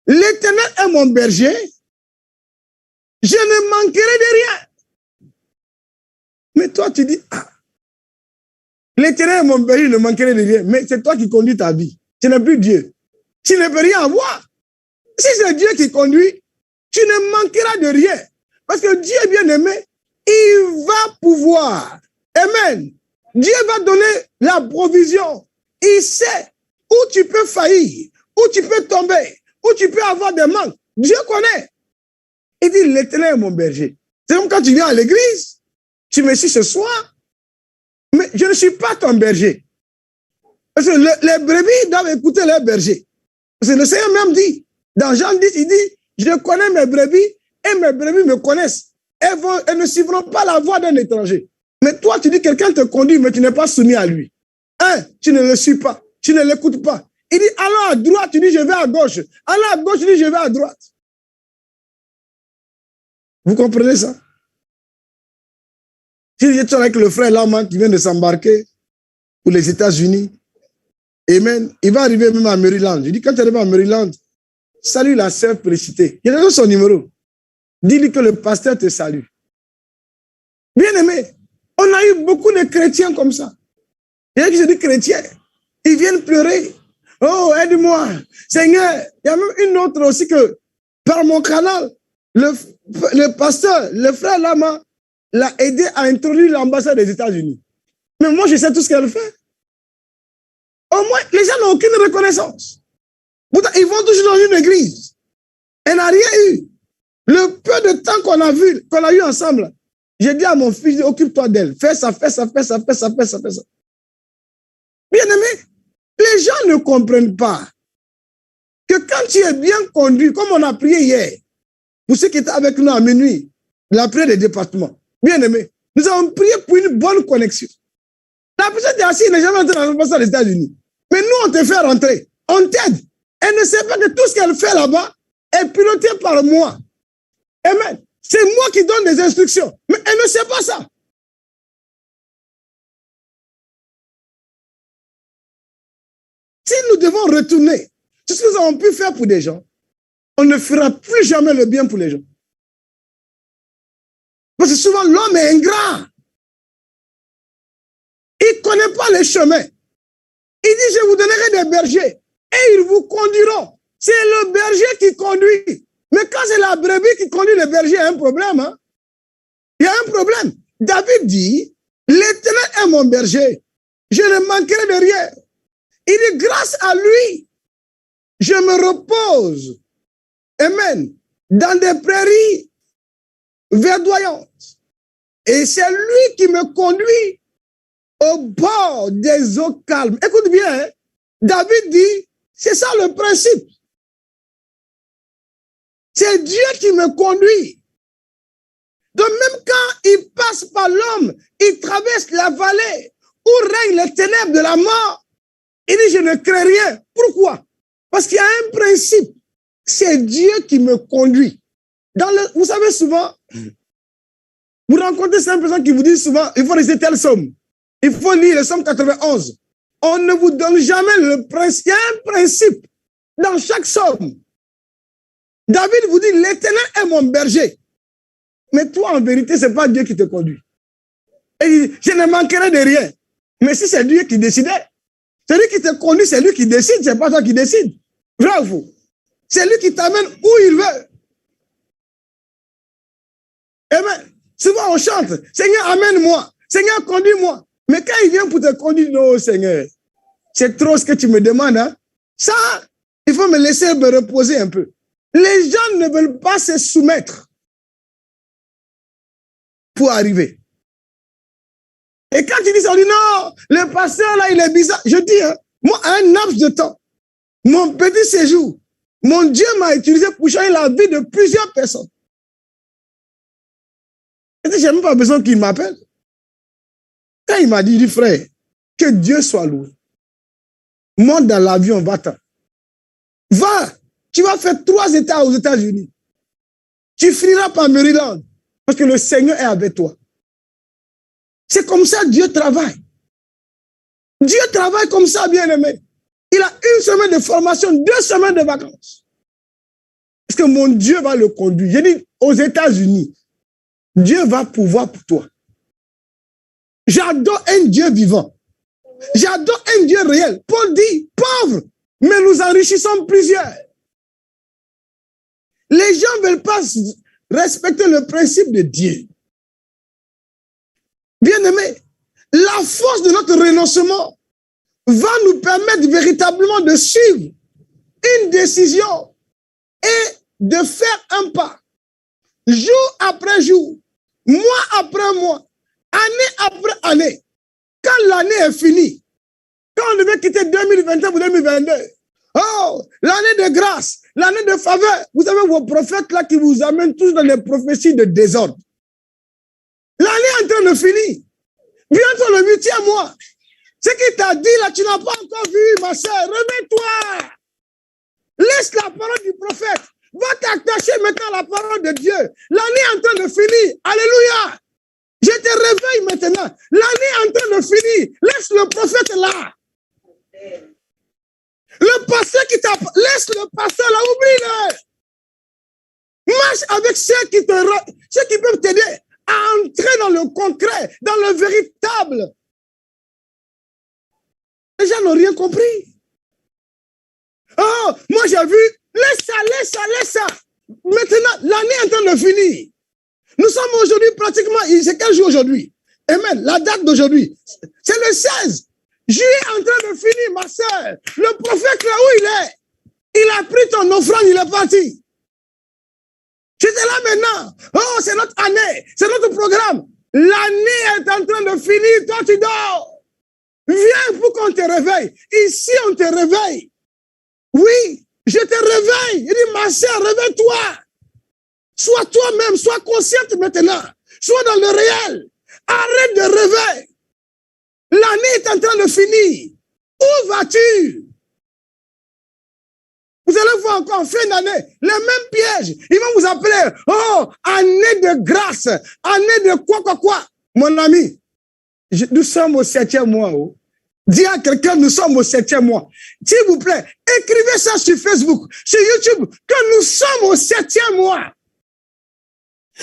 L'Éternel est mon berger. Je ne manquerai de rien. Mais toi, tu dis, ah, l'Éternel est mon berger, je ne manquerai de rien. Mais c'est toi qui conduis ta vie. Tu n'es plus Dieu. Tu ne peux rien avoir. Si c'est Dieu qui conduit, tu ne manqueras de rien. Parce que Dieu est bien aimé, il va pouvoir. Amen. Dieu va donner la provision. Il sait où tu peux faillir, où tu peux tomber, où tu peux avoir des manques. Dieu connaît. Il dit, l'Éternel est mon berger. C'est comme quand tu viens à l'église, tu me suis ce soir, mais je ne suis pas ton berger. Parce que les brebis doivent écouter leur berger. Parce que le Seigneur même dit, dans Jean 10, il dit, je connais mes brebis et mes brebis me connaissent. Elles ne suivront pas la voie d'un étranger. Mais toi, tu dis, quelqu'un te conduit, mais tu n'es pas soumis à lui. Tu ne le suis pas, tu ne l'écoutes pas. Il dit, allons à droite, tu dis, je vais à gauche. Allons à gauche, tu dis, je vais à droite. Vous comprenez ça? Si je suis avec le frère Lama qui vient de s'embarquer pour les États-Unis, amen, il va arriver même à Maryland. Je dis, quand tu arrives à Maryland, salue la sœur félicité. Il a son numéro. Dis-lui que le pasteur te salue. Bien aimé, on a eu beaucoup de chrétiens comme ça. Il y a qui se disent chrétiens. Ils viennent pleurer. Oh, aide-moi. Seigneur, il y a même une autre aussi que par mon canal, le pasteur, le frère Lama, l'a aidé à introduire l'ambassade des États-Unis. Mais moi, je sais tout ce qu'elle fait. Au moins, les gens n'ont aucune reconnaissance. Pourtant, ils vont toujours dans une église. Elle n'a rien eu. Le peu de temps qu'on a vu, qu'on a eu ensemble, j'ai dit à mon fils, occupe-toi d'elle. Fais ça, fais ça, fais ça, fais ça, fais ça, fais ça. Bien aimé, les gens ne comprennent pas que quand tu es bien conduit, comme on a prié hier, pour ceux qui étaient avec nous à minuit, la prière des départements, bien aimé, nous avons prié pour une bonne connexion. La personne est assise, n'est jamais entrée dans l'ambassade des États-Unis. Mais nous, on te fait rentrer, on t'aide. Elle ne sait pas que tout ce qu'elle fait là-bas est piloté par moi. Amen. C'est moi qui donne des instructions. Mais elle ne sait pas ça. Si nous devons retourner tout ce que nous avons pu faire pour des gens, on ne fera plus jamais le bien pour les gens. Parce que souvent, l'homme est ingrat. Il ne connaît pas les chemins. Il dit, je vous donnerai des bergers et ils vous conduiront. C'est le berger qui conduit. Mais quand c'est la brebis qui conduit le berger, il y a un problème. Hein? Il y a un problème. David dit, l'Éternel est mon berger. Je ne manquerai de rien. Il dit, grâce à lui, je me repose. Amen. Dans des prairies verdoyantes. Et c'est lui qui me conduit au bord des eaux calmes. Écoute bien, hein? David dit, c'est ça le principe. C'est Dieu qui me conduit. Donc même quand il passe par l'homme, il traverse la vallée où règnent les ténèbres de la mort, il dit, je ne crains rien. Pourquoi? Parce qu'il y a un principe. C'est Dieu qui me conduit. Vous savez souvent, vous rencontrez certaines personnes qui vous disent souvent, il faut réciter tel psaume. Il faut lire le psaume 91. On ne vous donne jamais le principe. Il y a un principe dans chaque psaume. David vous dit, l'Éternel est mon berger. Mais toi, en vérité, ce n'est pas Dieu qui te conduit. Et il dit, je ne manquerai de rien. Mais si c'est Dieu qui décidait, celui qui te conduit, c'est lui qui décide, ce n'est pas toi qui décide. Vrai ou faux? C'est lui qui t'amène où il veut. Amen. Souvent on chante, Seigneur, amène-moi. Seigneur, conduis-moi. Mais quand il vient pour te conduire, non, Seigneur, c'est trop ce que tu me demandes. Hein? Ça, il faut me laisser me reposer un peu. Les gens ne veulent pas se soumettre pour arriver. Et quand tu dis ça, on dit non, le pasteur là, il est bizarre. Je dis, hein, moi, à un laps de temps, mon petit séjour, mon Dieu m'a utilisé pour changer la vie de plusieurs personnes. Et je n'ai même pas besoin qu'il m'appelle. Quand il m'a dit, frère, que Dieu soit loué. Monte dans l'avion, va-t'en. Va, tu vas faire 3 États aux États-Unis. Tu finiras par Maryland, parce que le Seigneur est avec toi. C'est comme ça que Dieu travaille. Dieu travaille comme ça, bien-aimé. Il a 1 semaine de formation, 2 semaines de vacances. Est-ce que mon Dieu va le conduire? J'ai dit, aux États-Unis, Dieu va pouvoir pour toi. J'adore un Dieu vivant. J'adore un Dieu réel. Paul dit, pauvre, mais nous enrichissons plusieurs. Les gens ne veulent pas respecter le principe de Dieu. Bien-aimé, la force de notre renoncement va nous permettre véritablement de suivre une décision et de faire un pas. Jour après jour, mois après mois, année après année. Quand l'année est finie, quand on devait quitter 2021 pour 2022, oh, l'année de grâce, l'année de faveur, vous avez vos prophètes là qui vous amènent tous dans les prophéties de désordre. L'année est en train de finir. Bientôt le 8e mois. Ce qu'il t'a dit là, tu n'as pas encore vu, ma soeur. Remets-toi. Laisse la parole du prophète. Va t'attacher maintenant à la parole de Dieu. L'année est en train de finir. Alléluia. Je te réveille maintenant. L'année est en train de finir. Laisse le prophète là. Le pasteur qui t'a... Laisse le pasteur là, oublie-le. Marche avec ceux qui peuvent t'aider à entrer dans le concret, dans le véritable. Les gens n'ont rien compris. Oh, moi j'ai vu, laisse ça. Maintenant, l'année est en train de finir. Nous sommes aujourd'hui pratiquement, c'est quel jour aujourd'hui? Amen, la date d'aujourd'hui, c'est le 16. Juillet est en train de finir, ma soeur. Le prophète là où il est, il a pris ton offrande, il est parti. J'étais là maintenant. Oh, c'est notre année, c'est notre programme. L'année est en train de finir, toi tu dors. Viens pour qu'on te réveille. Ici, on te réveille. Oui, je te réveille. Il dit, ma soeur, réveille-toi. Sois toi-même, sois consciente maintenant. Sois dans le réel. Arrête de rêver. L'année est en train de finir. Où vas-tu? Vous allez voir encore en fin d'année, les mêmes pièges. Ils vont vous appeler, oh, année de grâce, année de quoi. Mon ami, nous sommes au 7e mois. Oh. Dis à quelqu'un, nous sommes au 7e mois. S'il vous plaît, écrivez ça sur Facebook, sur YouTube, que nous sommes au 7e mois.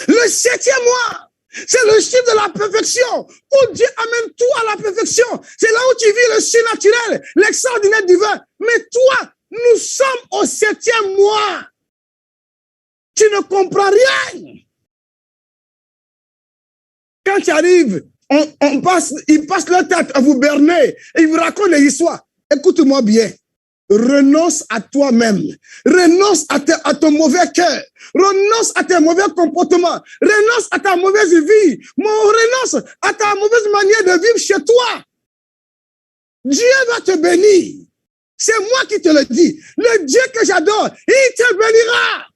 Le 7e mois, c'est le chiffre de la perfection, où Dieu amène tout à la perfection. C'est là où tu vis le surnaturel, l'extraordinaire divin. Mais toi, nous sommes au 7e mois. Tu ne comprends rien. Quand tu arrives, ils passent leur tête à vous berner et ils vous racontent des histoires. Écoute-moi bien. Renonce à toi-même. Renonce à ton mauvais cœur. Renonce à tes mauvais comportements. Renonce à ta mauvaise vie. Renonce à ta mauvaise manière de vivre chez toi. Dieu va te bénir. C'est moi qui te le dis. Le Dieu que j'adore, il te bénira.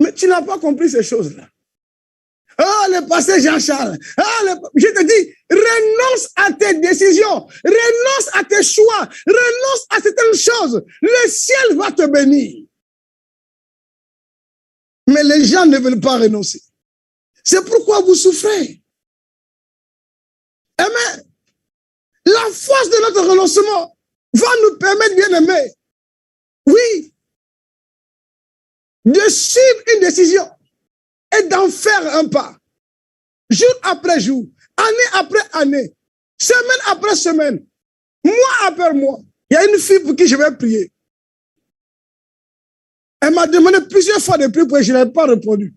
Mais tu n'as pas compris ces choses-là. Oh, le pasteur Jean-Charles. Je te dis, renonce à tes décisions. Renonce à tes choix. Renonce à certaines choses. Le ciel va te bénir. Mais les gens ne veulent pas renoncer. C'est pourquoi vous souffrez. Amen. La force de notre renoncement va nous permettre, bien aimé, oui, de suivre une décision et d'en faire un pas. Jour après jour, année après année, semaine après semaine, mois après mois. Il y a une fille pour qui je vais prier. Elle m'a demandé plusieurs fois de prier pour elle, je n'ai pas répondu.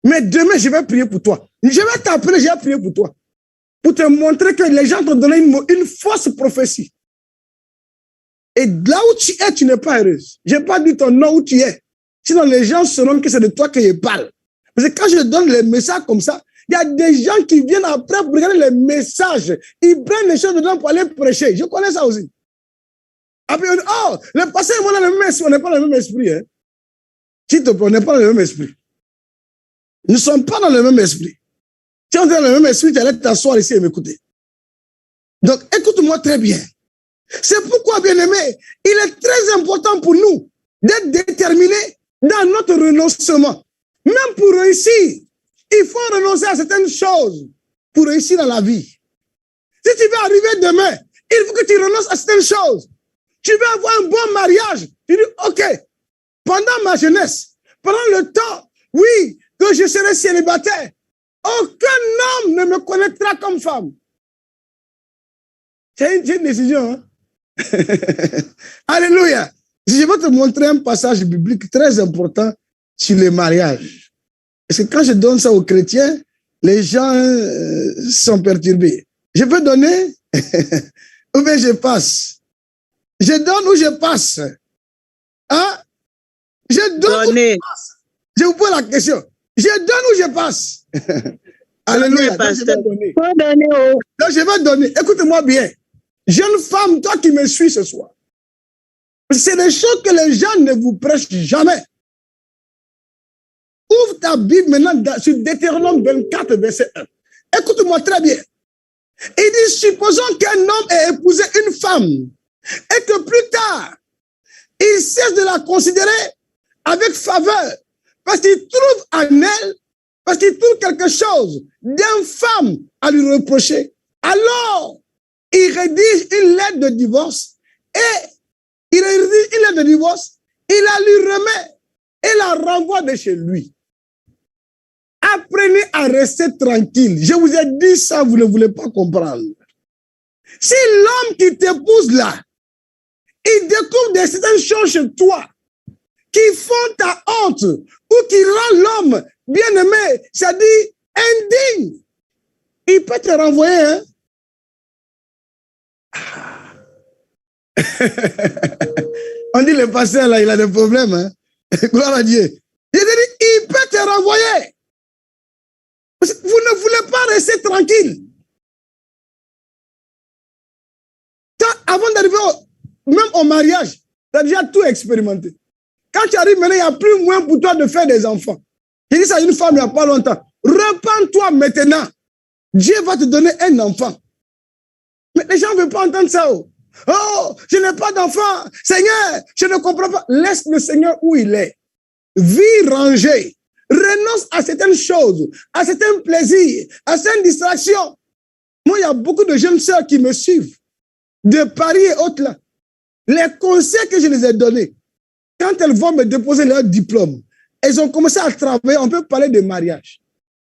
Mais demain, je vais prier pour toi. Je vais t'appeler, je vais prier pour toi. Pour te montrer que les gens t'ont donné une fausse prophétie. Et là où tu es, tu n'es pas heureuse. Je n'ai pas dit ton nom où tu es. Sinon, les gens sauront que c'est de toi que je parle. Parce que quand je donne les messages comme ça, il y a des gens qui viennent après pour regarder les messages. Ils prennent les choses dedans pour aller prêcher. Je connais ça aussi. Après, on dit, oh, le passé, on a le même esprit. On n'est pas dans le même esprit. Hein. S'il te plaît, on n'est pas dans le même esprit. Nous ne sommes pas dans le même esprit. Si on est dans le même esprit, tu allais t'asseoir ici et m'écouter. Donc, écoute-moi très bien. C'est pourquoi, bien-aimé, il est très important pour nous d'être déterminés dans notre renoncement. Même pour réussir, Il faut renoncer à certaines choses pour réussir dans la vie. Si tu veux arriver demain, il faut que tu renonces à certaines choses. Tu veux avoir un bon mariage. Tu dis, OK, pendant ma jeunesse, pendant le temps, oui, que je serai célibataire, aucun homme ne me connaîtra comme femme. C'est une décision. Hein? Alléluia. Je vais te montrer un passage biblique très important sur le mariage. Parce que quand je donne ça aux chrétiens, les gens sont perturbés. Je peux donner ou bien je passe. Je donne ou je passe. Hein? Je donne ou je passe. Je vous pose la question. Je donne ou je passe? Alléluia. Donc, je vais donner. Donc, je vais donner. Écoute-moi bien. Jeune femme, toi qui me suis ce soir, c'est des choses que les gens ne vous prêchent jamais. Ouvre ta Bible maintenant sur Deutéronome 24, verset 1. Écoute-moi très bien. Il dit, supposons qu'un homme ait épousé une femme et que plus tard, il cesse de la considérer avec faveur parce qu'il trouve en elle, parce qu'il trouve quelque chose d'infâme à lui reprocher. Alors, il rédige une lettre de divorce et il la lui remet et la renvoie de chez lui. Apprenez à rester tranquille. Je vous ai dit ça, vous ne voulez pas comprendre. Si l'homme qui t'épouse là, il découvre des certaines choses chez toi qui font ta honte ou qui rend l'homme bien-aimé, c'est-à-dire indigne, il peut te renvoyer, hein? On dit le pasteur là, il a des problèmes, hein? Gloire à Dieu. Il dit, il peut te renvoyer. Vous ne voulez pas rester tranquille. Avant d'arriver même au mariage, tu as déjà tout expérimenté. Quand tu arrives maintenant, il n'y a plus moins pour toi de faire des enfants. J'ai dit ça à une femme il n'y a pas longtemps. Repends-toi maintenant. Dieu va te donner un enfant. Mais les gens ne veulent pas entendre ça. Oh, je n'ai pas d'enfant. Seigneur, je ne comprends pas. Laisse le Seigneur où il est. Vis rangé. Renonce à certaines choses, à certains plaisirs, à certaines distractions. Moi, il y a beaucoup de jeunes sœurs qui me suivent, de Paris et autres là. Les conseils que je les ai donnés, quand elles vont me déposer leur diplôme, elles ont commencé à travailler, on peut parler de mariage.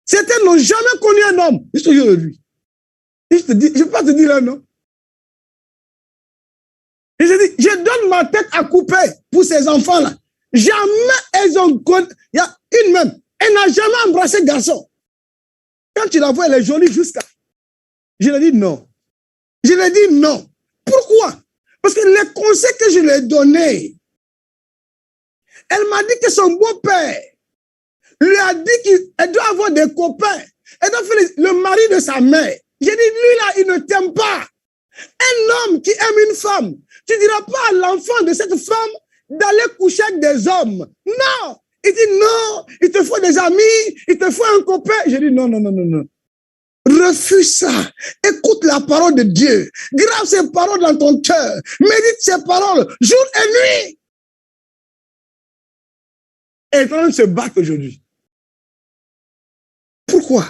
Certaines n'ont jamais connu un homme. Je te dis de lui. Je ne peux pas te dire un nom. Je donne ma tête à couper pour ces enfants-là. Jamais elles ont connu. Il y a une même. Elle n'a jamais embrassé garçon. Quand tu la vois, elle est jolie jusqu'à. Je lui ai dit non. Je lui ai dit non. Pourquoi? Parce que les conseils que je lui ai donnés, elle m'a dit que son beau-père lui a dit qu'elle doit avoir des copains. Elle doit faire le mari de sa mère. J'ai dit, lui là, il ne t'aime pas. Un homme qui aime une femme, tu ne diras pas à l'enfant de cette femme d'aller coucher avec des hommes. Non. Il dit non, il te faut des amis, il te faut un copain. J'ai dit non. Refuse ça. Écoute la parole de Dieu. Grave ces paroles dans ton cœur. Médite ces paroles jour et nuit. Elle est en train de se battre aujourd'hui. Pourquoi?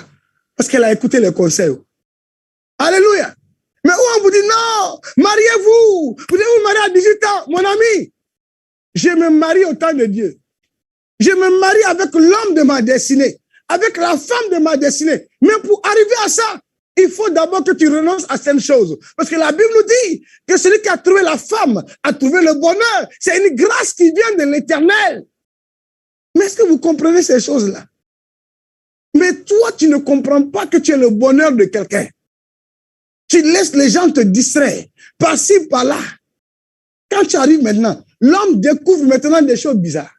Parce qu'elle a écouté les conseils. Alléluia. Mais où on vous dit non, mariez-vous. Vous devez vous marier à 18 ans. Mon ami, je me marie au temps de Dieu. Je me marie avec l'homme de ma destinée, avec la femme de ma destinée. Mais pour arriver à ça, il faut d'abord que tu renonces à certaines choses. Parce que la Bible nous dit que celui qui a trouvé la femme a trouvé le bonheur. C'est une grâce qui vient de l'Éternel. Mais est-ce que vous comprenez ces choses-là? Mais toi, tu ne comprends pas que tu es le bonheur de quelqu'un. Tu laisses les gens te distraire, par-ci, par-là. Quand tu arrives maintenant, l'homme découvre maintenant des choses bizarres.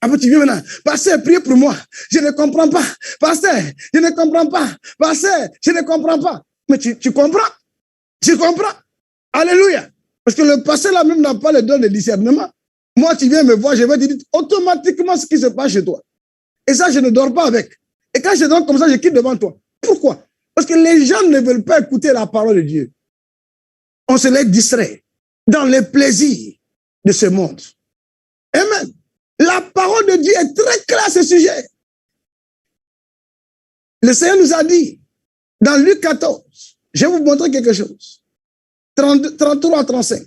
Après, tu viens maintenant. Pasteur, priez pour moi. Je ne comprends pas. Pasteur, je ne comprends pas. Pasteur, je ne comprends pas. Mais tu comprends? Tu comprends? Alléluia. Parce que le pasteur là même n'a pas le don de discernement. Moi, tu viens me voir, je vais te dire automatiquement ce qui se passe chez toi. Et ça, je ne dors pas avec. Et quand je dors comme ça, je quitte devant toi. Pourquoi? Parce que les gens ne veulent pas écouter la parole de Dieu. On se les distrait dans les plaisirs de ce monde. Amen. La parole de Dieu est très claire à ce sujet. Le Seigneur nous a dit, dans Luc 14, je vais vous montrer quelque chose. 33 à 35.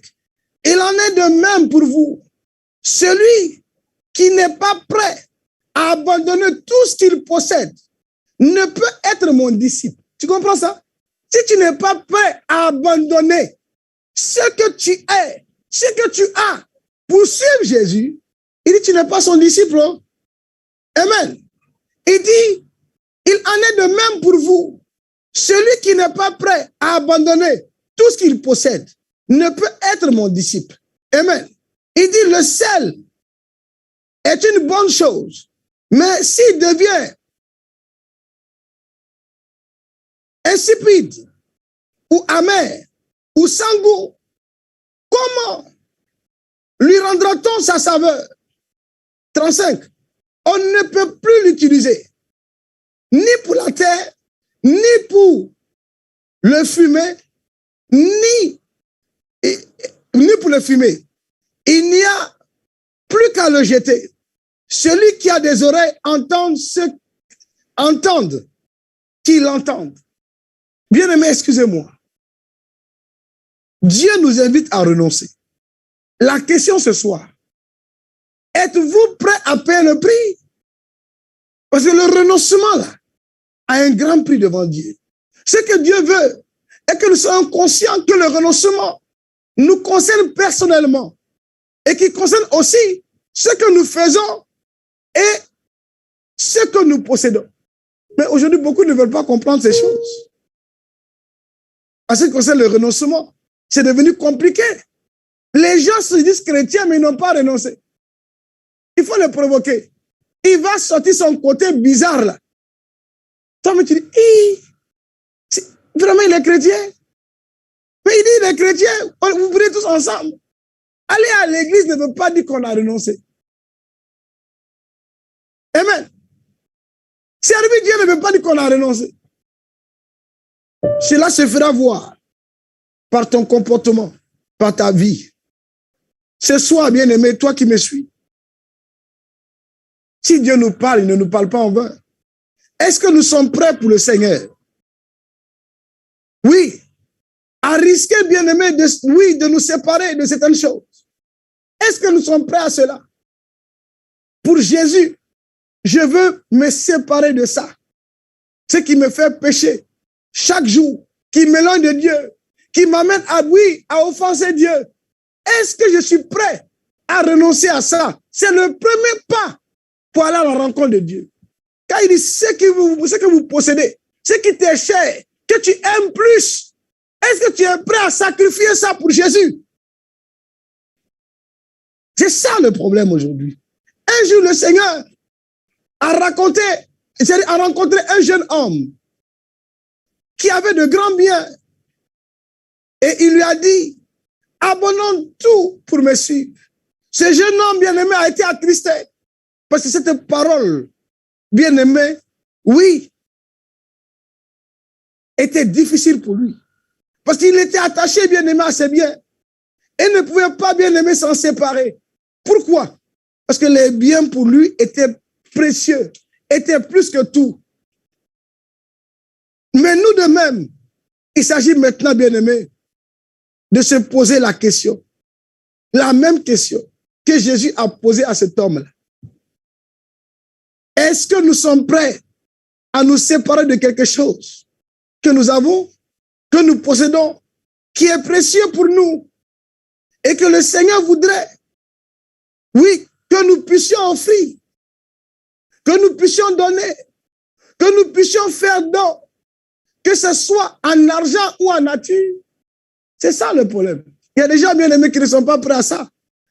Il en est de même pour vous. Celui qui n'est pas prêt à abandonner tout ce qu'il possède ne peut être mon disciple. Tu comprends ça? Si tu n'es pas prêt à abandonner ce que tu es, ce que tu as pour suivre Jésus, il dit tu n'es pas son disciple. Hein? Amen. Il dit, il en est de même pour vous. Celui qui n'est pas prêt à abandonner tout ce qu'il possède ne peut être mon disciple. Amen. Il dit le sel est une bonne chose, mais s'il devient insipide ou amer ou sans goût, comment lui rendra-t-on sa saveur? 35. On ne peut plus l'utiliser, ni pour la terre, ni pour le fumer, ni pour le fumer. Il n'y a plus qu'à le jeter. Celui qui a des oreilles entende qu'il entende. Bien-aimés, excusez-moi. Dieu nous invite à renoncer. La question ce soir, êtes-vous prêt à payer le prix? Parce que le renoncement là a un grand prix devant Dieu. Ce que Dieu veut est que nous soyons conscients que le renoncement nous concerne personnellement et qui concerne aussi ce que nous faisons et ce que nous possédons. Mais aujourd'hui, beaucoup ne veulent pas comprendre ces choses. En ce qui concerne le renoncement, c'est devenu compliqué. Les gens se disent chrétiens, mais ils n'ont pas renoncé. Il faut le provoquer. Il va sortir son côté bizarre là. Toi, mais tu dis, vraiment il est chrétien? Mais il dit, il est chrétien, vous priez tous ensemble. Aller à l'église ne veut pas dire qu'on a renoncé. Amen. Servir Dieu ne veut pas dire qu'on a renoncé. Cela se fera voir par ton comportement, par ta vie. Ce soir, bien-aimé, toi qui me suis, si Dieu nous parle, il ne nous parle pas en vain. Est-ce que nous sommes prêts pour le Seigneur? Oui. À risquer, bien-aimé, de nous séparer de certaines choses. Est-ce que nous sommes prêts à cela? Pour Jésus, je veux me séparer de ça. Ce qui me fait pécher chaque jour, qui m'éloigne de Dieu, qui m'amène à offenser Dieu. Est-ce que je suis prêt à renoncer à ça? C'est le premier pas pour aller à la rencontre de Dieu. Quand il dit ce que vous possédez, ce qui t'est cher, que tu aimes plus, est-ce que tu es prêt à sacrifier ça pour Jésus? C'est ça le problème aujourd'hui. Un jour, le Seigneur a rencontré un jeune homme qui avait de grands biens. Et il lui a dit, abandonne tout pour me suivre. Ce jeune homme bien-aimé a été attristé. Parce que cette parole, bien-aimé, oui, était difficile pour lui. Parce qu'il était attaché, bien-aimé, à ses biens. Et ne pouvait pas, bien-aimé, s'en séparer. Pourquoi? Parce que les biens pour lui étaient précieux, étaient plus que tout. Mais nous de même, il s'agit maintenant, bien-aimé, de se poser la question. La même question que Jésus a posée à cet homme-là. Est-ce que nous sommes prêts à nous séparer de quelque chose que nous avons, que nous possédons, qui est précieux pour nous et que le Seigneur voudrait, oui, que nous puissions offrir, que nous puissions donner, que nous puissions faire don, que ce soit en argent ou en nature? C'est ça le problème. Il y a des gens bien-aimés qui ne sont pas prêts à ça.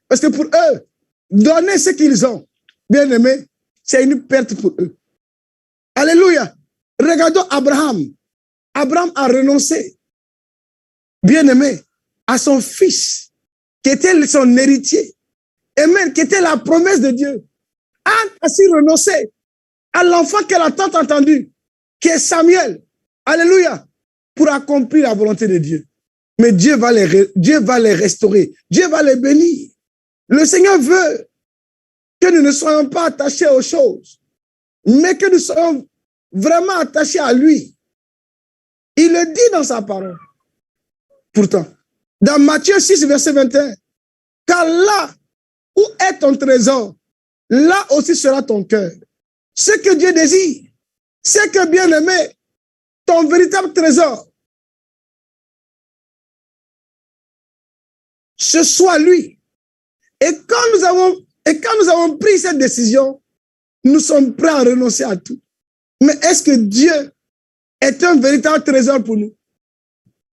Parce que pour eux, donner ce qu'ils ont, bien-aimés, c'est une perte pour eux. Alléluia. Regardons Abraham. Abraham a renoncé, bien-aimé, à son fils, qui était son héritier, et même qui était la promesse de Dieu. A ainsi renoncé à l'enfant qu'elle a tant entendu, qui est Samuel. Alléluia. Pour accomplir la volonté de Dieu. Mais Dieu va les restaurer. Dieu va les bénir. Le Seigneur veut que nous ne soyons pas attachés aux choses, mais que nous soyons vraiment attachés à lui. Il le dit dans sa parole. Pourtant, dans Matthieu 6, verset 21, car là où est ton trésor, là aussi sera ton cœur. Ce que Dieu désire, c'est que, bien-aimé, ton véritable trésor, ce soit lui. Et quand nous avons pris cette décision, nous sommes prêts à renoncer à tout. Mais est-ce que Dieu est un véritable trésor pour nous?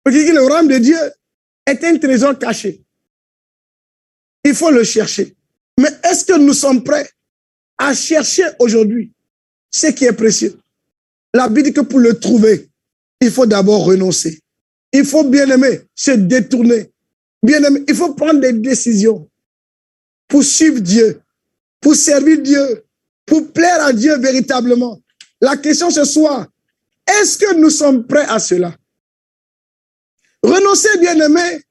Parce que le royaume de Dieu est un trésor caché. Il faut le chercher. Mais est-ce que nous sommes prêts à chercher aujourd'hui ce qui est précieux? La Bible dit que pour le trouver, il faut d'abord renoncer. Il faut, bien aimer, se détourner. Bien aimer, il faut prendre des décisions pour suivre Dieu, pour servir Dieu, pour plaire à Dieu véritablement. La question ce soir, est-ce que nous sommes prêts à cela? Renoncer, bien aimé,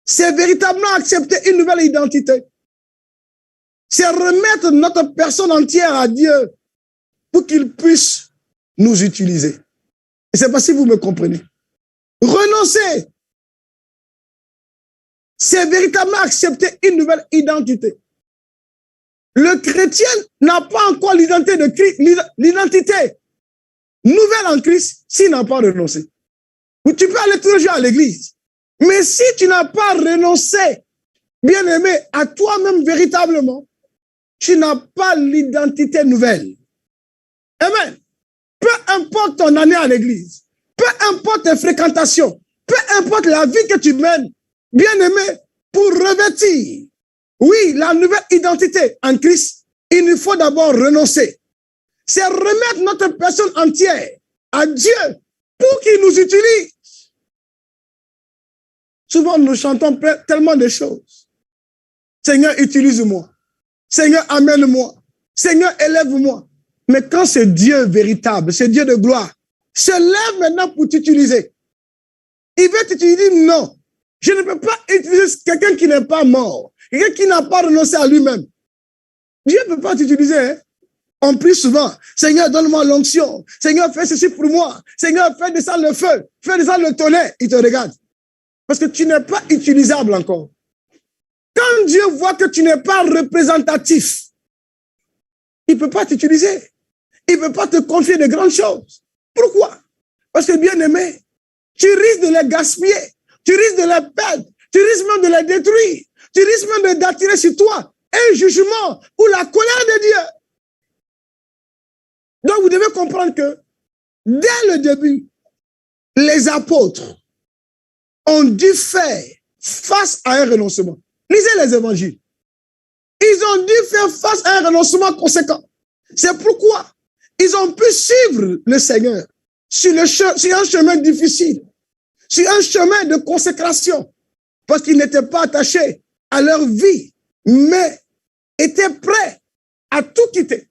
c'est véritablement accepter une nouvelle identité. C'est remettre notre personne entière à Dieu pour qu'il puisse nous utiliser. Je ne sais pas si vous me comprenez. Renoncer, c'est véritablement accepter une nouvelle identité. Le chrétien n'a pas encore l'identité de Christ, l'identité nouvelle en Christ s'il n'a pas renoncé. Tu peux aller tous les jours à l'église, mais si tu n'as pas renoncé, bien aimé, à toi-même véritablement, tu n'as pas l'identité nouvelle. Amen. Peu importe ton année à l'église, peu importe tes fréquentations, peu importe la vie que tu mènes, bien aimé, pour revêtir, oui, la nouvelle identité en Christ, il nous faut d'abord renoncer. C'est remettre notre personne entière à Dieu pour qu'il nous utilise. Souvent, nous chantons tellement de choses. Seigneur, utilise-moi. Seigneur, amène-moi. Seigneur, élève-moi. Mais quand c'est Dieu véritable, c'est Dieu de gloire, se lève maintenant pour t'utiliser. Il veut t'utiliser, non. Je ne peux pas utiliser quelqu'un qui n'est pas mort, quelqu'un qui n'a pas renoncé à lui-même. Dieu ne peut pas t'utiliser. Hein? On prie souvent, Seigneur, donne-moi l'onction. Seigneur, fais ceci pour moi. Seigneur, fais descendre le feu. Fais descendre le tonnerre. Il te regarde. Parce que tu n'es pas utilisable encore. Quand Dieu voit que tu n'es pas représentatif, il ne peut pas t'utiliser. Il ne peut pas te confier de grandes choses. Pourquoi? Parce que, bien aimé, tu risques de les gaspiller. Tu risques de les perdre. Tu risques même de les détruire. Tu risques même d'attirer sur toi un jugement ou la colère de Dieu. Donc, vous devez comprendre que, dès le début, les apôtres ont dû faire face à un renoncement. Lisez les évangiles. Ils ont dû faire face à un renoncement conséquent. C'est pourquoi ils ont pu suivre le Seigneur sur un chemin difficile, sur un chemin de consécration, parce qu'ils n'étaient pas attachés à leur vie, mais étaient prêts à tout quitter.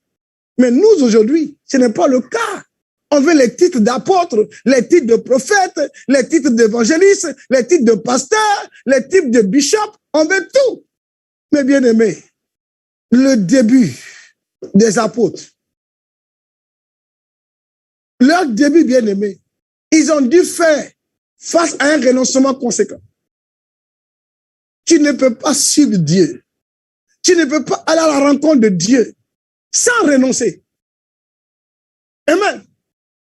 Mais nous, aujourd'hui, ce n'est pas le cas. On veut les titres d'apôtres, les titres de prophètes, les titres d'évangélistes, les titres de pasteurs, les titres de bishop. On veut tout. Mais bien aimé, le début des apôtres, leur début bien aimé, ils ont dû faire face à un renoncement conséquent. Tu ne peux pas suivre Dieu. Tu ne peux pas aller à la rencontre de Dieu sans renoncer. Amen.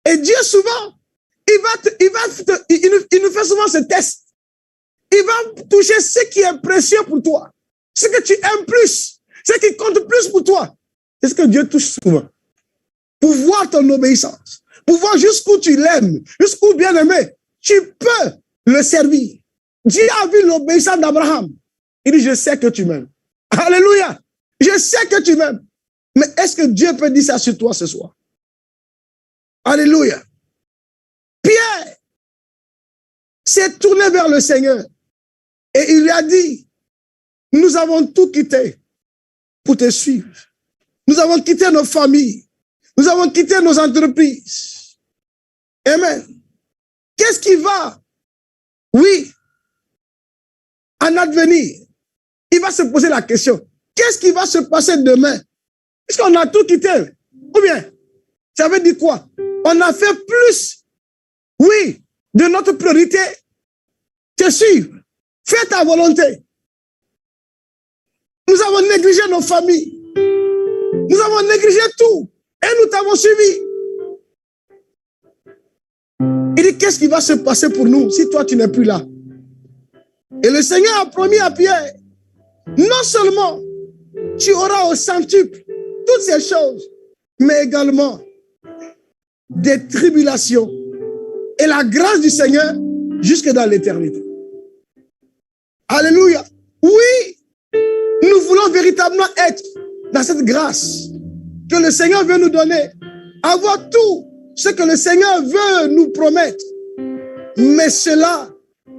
Et Dieu souvent, il nous fait souvent ce test. Il va toucher ce qui est précieux pour toi. Ce que tu aimes plus. Ce qui compte plus pour toi. C'est ce que Dieu touche souvent. Pour voir ton obéissance. Pour voir jusqu'où tu l'aimes. Jusqu'où, bien aimé, tu peux le servir. Dieu a vu l'obéissance d'Abraham. Il dit, je sais que tu m'aimes. Alléluia. Je sais que tu m'aimes. Mais est-ce que Dieu peut dire ça sur toi ce soir? Alléluia. Pierre s'est tourné vers le Seigneur et il lui a dit, nous avons tout quitté pour te suivre. Nous avons quitté nos familles. Nous avons quitté nos entreprises. Amen. Qu'est-ce qui va? Oui. En advenir, il va se poser la question, qu'est-ce qui va se passer demain? Puisqu'on a tout quitté. Ou bien, ça veut dire quoi? On a fait plus, oui, de notre priorité, te suivre. Fais ta volonté. Nous avons négligé nos familles. Nous avons négligé tout. Et nous t'avons suivi. Il dit, qu'est-ce qui va se passer pour nous si toi tu n'es plus là? Et le Seigneur a promis à Pierre, non seulement tu auras au centuple toutes ces choses, mais également des tribulations et la grâce du Seigneur jusque dans l'éternité. Alléluia. Oui, nous voulons véritablement être dans cette grâce que le Seigneur veut nous donner, avoir tout ce que le Seigneur veut nous promettre. Mais cela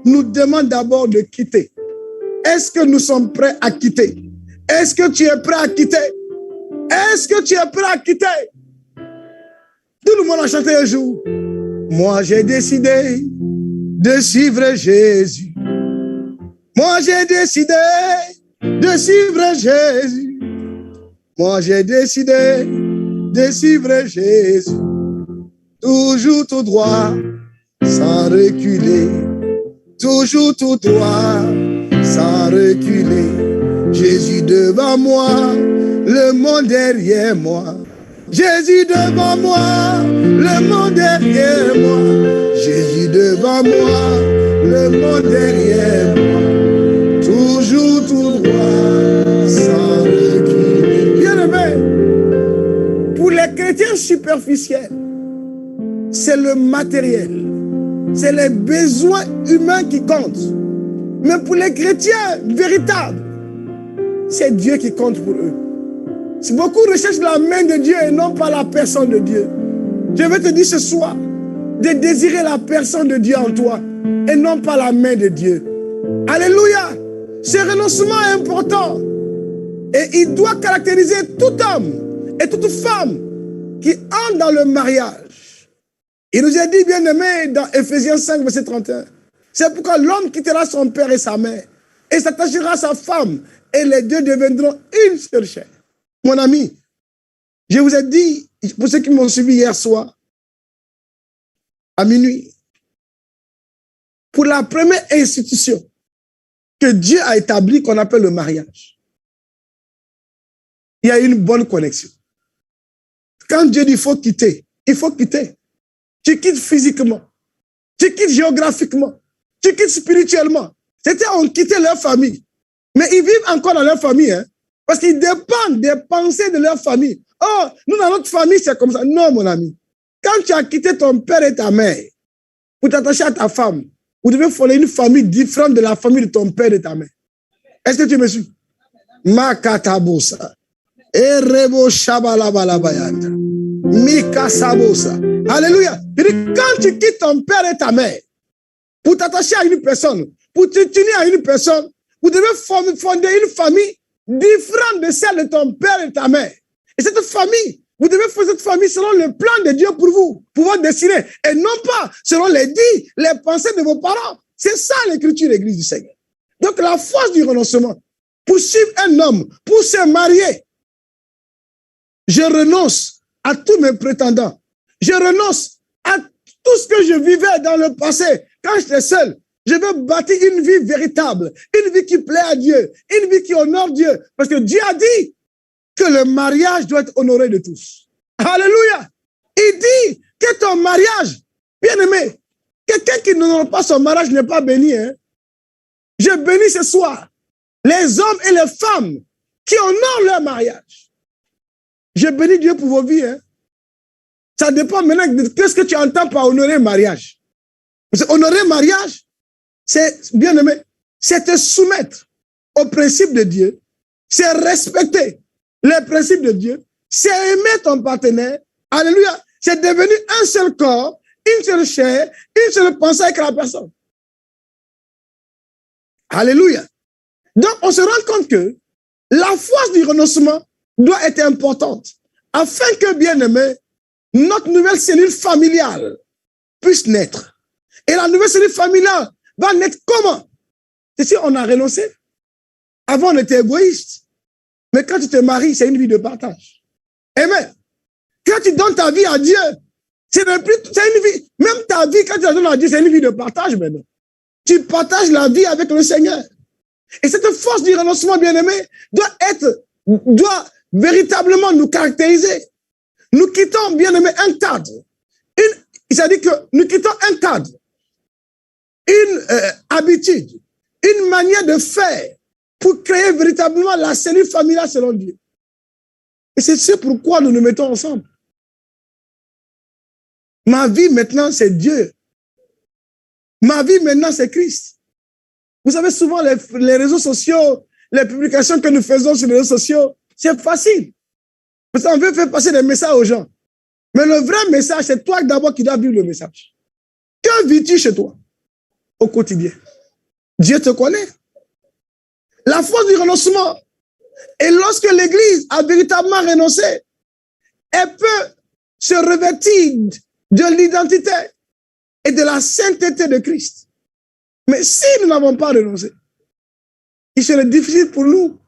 nous demande d'abord de quitter. Est-ce que nous sommes prêts à quitter? Est-ce que tu es prêt à quitter? Est-ce que tu es prêt à quitter? Tout le monde a chanté un jour. Moi, j'ai décidé de suivre Jésus. Moi, j'ai décidé de suivre Jésus. Moi, j'ai décidé de suivre Jésus. Toujours tout droit, sans reculer. Toujours tout droit, sans reculer. Jésus devant moi, le monde derrière moi. Jésus devant moi, le monde derrière moi. Jésus devant moi, le monde derrière moi. Toujours tout droit, sans reculer. Bien-aimé, pour les chrétiens superficiels, c'est le matériel, c'est les besoins humains qui comptent. Mais pour les chrétiens véritables, c'est Dieu qui compte pour eux. Si beaucoup recherchent la main de Dieu et non pas la personne de Dieu, je vais te dire ce soir de désirer la personne de Dieu en toi et non pas la main de Dieu. Alléluia! Ce renoncement est important et il doit caractériser tout homme et toute femme qui entre dans le mariage. Il nous a dit, bien aimé, dans Ephésiens 5, verset 31, c'est pourquoi l'homme quittera son père et sa mère et s'attachera à sa femme et les deux deviendront une seule chair. Mon ami, je vous ai dit, pour ceux qui m'ont suivi hier soir, à minuit, pour la première institution que Dieu a établie, qu'on appelle le mariage, il y a une bonne connexion. Quand Dieu dit il faut quitter, il faut quitter. Tu quittes physiquement, tu quittes géographiquement, tu quittes spirituellement. C'était on quittait leur famille. Mais ils vivent encore dans leur famille, hein, parce qu'ils dépendent des pensées de leur famille. Oh, nous dans notre famille, c'est comme ça. Non, mon ami. Quand tu as quitté ton père et ta mère pour t'attacher à ta femme, vous devez former une famille différente de la famille de ton père et de ta mère. Est-ce que tu me suis? Makatabosa. Erebo shabalabalabayanda. Mikasabosa. Alléluia. Quand tu quittes ton père et ta mère pour t'attacher à une personne, pour te tenir à une personne, vous devez fonder une famille différente de celle de ton père et de ta mère. Et cette famille, vous devez faire cette famille selon le plan de Dieu pour vous, pour votre destinée, et non pas selon les dits, les pensées de vos parents. C'est ça l'écriture de l'Église du Seigneur. Donc la force du renoncement, pour suivre un homme, pour se marier, je renonce à tous mes prétendants. Je renonce à tout ce que je vivais dans le passé, quand j'étais seul. Je veux bâtir une vie véritable, une vie qui plaît à Dieu, une vie qui honore Dieu. Parce que Dieu a dit que le mariage doit être honoré de tous. Alléluia. Il dit que ton mariage, bien aimé, quelqu'un qui n'honore pas son mariage n'est pas béni. Hein? Je bénis ce soir les hommes et les femmes qui honorent leur mariage. Je bénis Dieu pour vos vies. Hein? Ça dépend maintenant de qu'est-ce que tu entends par honorer mariage. Parce que honorer mariage, c'est, bien aimé, c'est te soumettre aux principes de Dieu, c'est respecter les principes de Dieu, c'est aimer ton partenaire, alléluia, c'est devenu un seul corps, une seule chair, une seule pensée avec la personne. Alléluia. Donc, on se rend compte que la force du renoncement doit être importante, afin que, bien aimé, notre nouvelle cellule familiale puisse naître. Et la nouvelle cellule familiale va naître comment? C'est si on a renoncé. Avant, on était égoïste. Mais quand tu te maries, c'est une vie de partage. Amen. Quand tu donnes ta vie à Dieu, c'est une vie, même ta vie, quand tu la donnes à Dieu, c'est une vie de partage maintenant. Tu partages la vie avec le Seigneur. Et cette force du renoncement, bien-aimé, doit véritablement nous caractériser. Nous quittons, bien-aimé, un cadre. Il s'est dit que nous quittons un cadre, une habitude, une manière de faire pour créer véritablement la cellule familiale selon Dieu. Et c'est pourquoi nous nous mettons ensemble. Ma vie maintenant, c'est Dieu. Ma vie maintenant, c'est Christ. Vous savez, souvent, les réseaux sociaux, les publications que nous faisons sur les réseaux sociaux, c'est facile. Parce qu'on veut faire passer des messages aux gens. Mais le vrai message, c'est toi d'abord qui dois vivre le message. Que vis-tu chez toi au quotidien? Dieu te connaît. La force du renoncement. Et lorsque l'Église a véritablement renoncé, elle peut se revêtir de l'identité et de la sainteté de Christ. Mais si nous n'avons pas renoncé, il serait difficile pour nous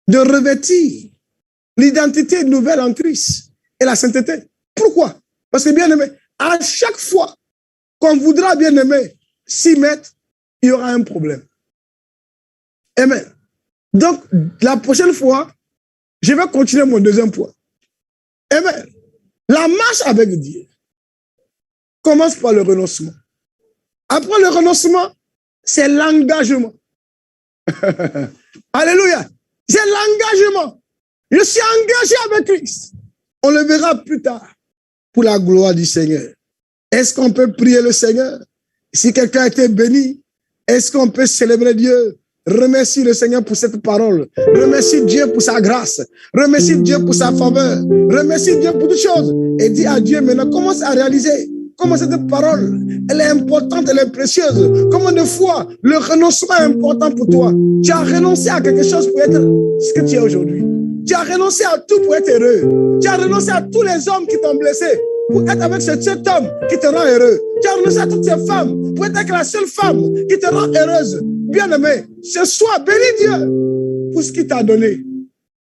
de revêtir l'identité nouvelle en Christ et la sainteté. Pourquoi? Parce que, bien aimé, à chaque fois qu'on voudra, bien aimé, s'y mettre, il y aura un problème. Amen. Donc, la prochaine fois, je vais continuer mon deuxième point. Amen. La marche avec Dieu commence par le renoncement. Après le renoncement, c'est l'engagement. Alléluia. C'est l'engagement. Je suis engagé avec Christ. On le verra plus tard pour la gloire du Seigneur. Est-ce qu'on peut prier le Seigneur? Si quelqu'un a été béni, est-ce qu'on peut célébrer Dieu? Remercie le Seigneur pour cette parole. Remercie Dieu pour sa grâce. Remercie Dieu pour sa faveur. Remercie Dieu pour toutes choses. Et dis à Dieu maintenant, commence à réaliser comment cette parole, elle est importante, elle est précieuse. Comment de fois, le renoncement est important pour toi. Tu as renoncé à quelque chose pour être ce que tu es aujourd'hui. Tu as renoncé à tout pour être heureux. Tu as renoncé à tous les hommes qui t'ont blessé pour être avec cet homme qui te rend heureux. Tu as renoncé à toutes ces femmes pour être avec la seule femme qui te rend heureuse. Bien-aimé, ce soir, bénis Dieu pour ce qu'il t'a donné.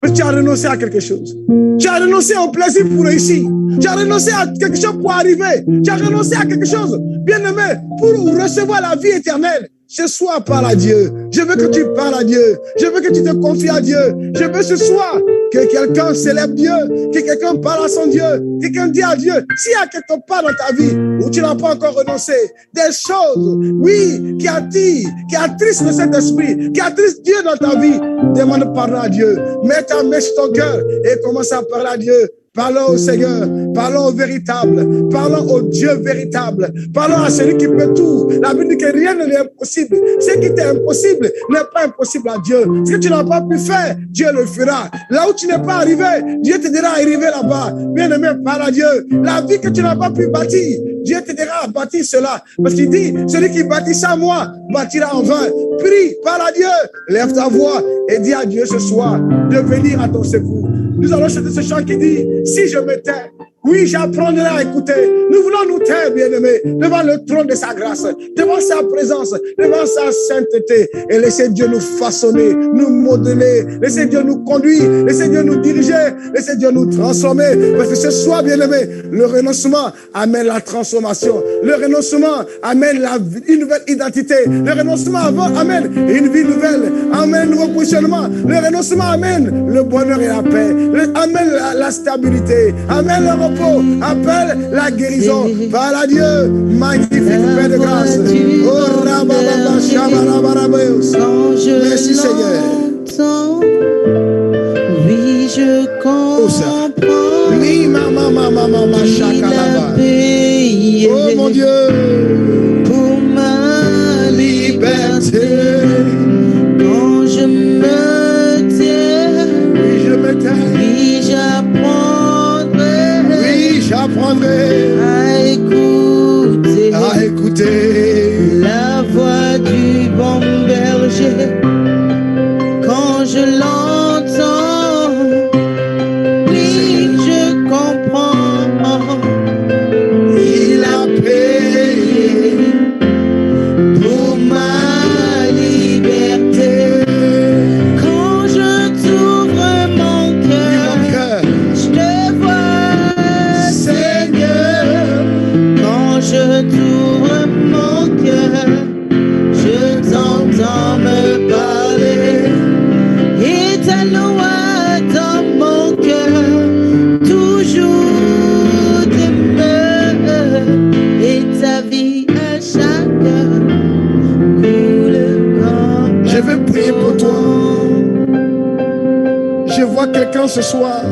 Mais tu as renoncé à quelque chose. Tu as renoncé au plaisir pour réussir. Tu as renoncé à quelque chose pour arriver. Tu as renoncé à quelque chose, bien-aimé, pour recevoir la vie éternelle. Ce soir, parle à Dieu. Je veux que tu parles à Dieu. Je veux que tu te confies à Dieu. Je veux ce soir que quelqu'un célèbre Dieu, que quelqu'un parle à son Dieu, que quelqu'un dit à Dieu, s'il y a quelque part dans ta vie où tu n'as pas encore renoncé, des choses, oui, qui attristent le Saint-Esprit, qui attristent Dieu dans ta vie, demande pardon à Dieu. Mets ta main sur ton cœur et commence à parler à Dieu. Parlons au Seigneur, parlons au véritable, parlons au Dieu véritable, parlons à celui qui peut tout. La Bible dit que rien n'est impossible. Ce qui t'est impossible n'est pas impossible à Dieu. Ce que tu n'as pas pu faire, Dieu le fera. Là où tu n'es pas arrivé, Dieu te dira arriver là-bas. Bien-aimé, parle à Dieu. La vie que tu n'as pas pu bâtir, Dieu te dira à bâtir cela. Parce qu'il dit, celui qui bâtit sans moi, bâtira en vain. Prie, parle à Dieu, lève ta voix et dis à Dieu ce soir de venir à ton secours. Nous allons chanter ce chant qui dit, si je me tais, oui, j'apprendrai à écouter. Nous voulons nous taire, bien-aimés, devant le trône de sa grâce, devant sa présence, devant sa sainteté. Et laissez Dieu nous façonner, nous modeler, laissez Dieu nous conduire, laissez Dieu nous diriger, laissez Dieu nous transformer. Parce que ce soir, bien-aimés, le renoncement amène la transformation. Le renoncement amène une nouvelle identité. Le renoncement amène une vie nouvelle, amène un nouveau positionnement. Le renoncement amène le bonheur et la paix, amène la stabilité, amène le repos, appelle la guérison. Parle à Dieu, magnifique Père de grâce. Oh, rabababa, shabarabarabeus. Merci Seigneur. Oui, je comprends. Oui, maman, chakalaba. Oh mon Dieu, pour ma liberté. Quand je me tiens, Oui, je me tais. oui, J'apprendrai à écouter la voix du bon berger. Quand je l'entends, oui, je comprends. Il a payé pour ma liberté. Quand je quelqu'un ce soir.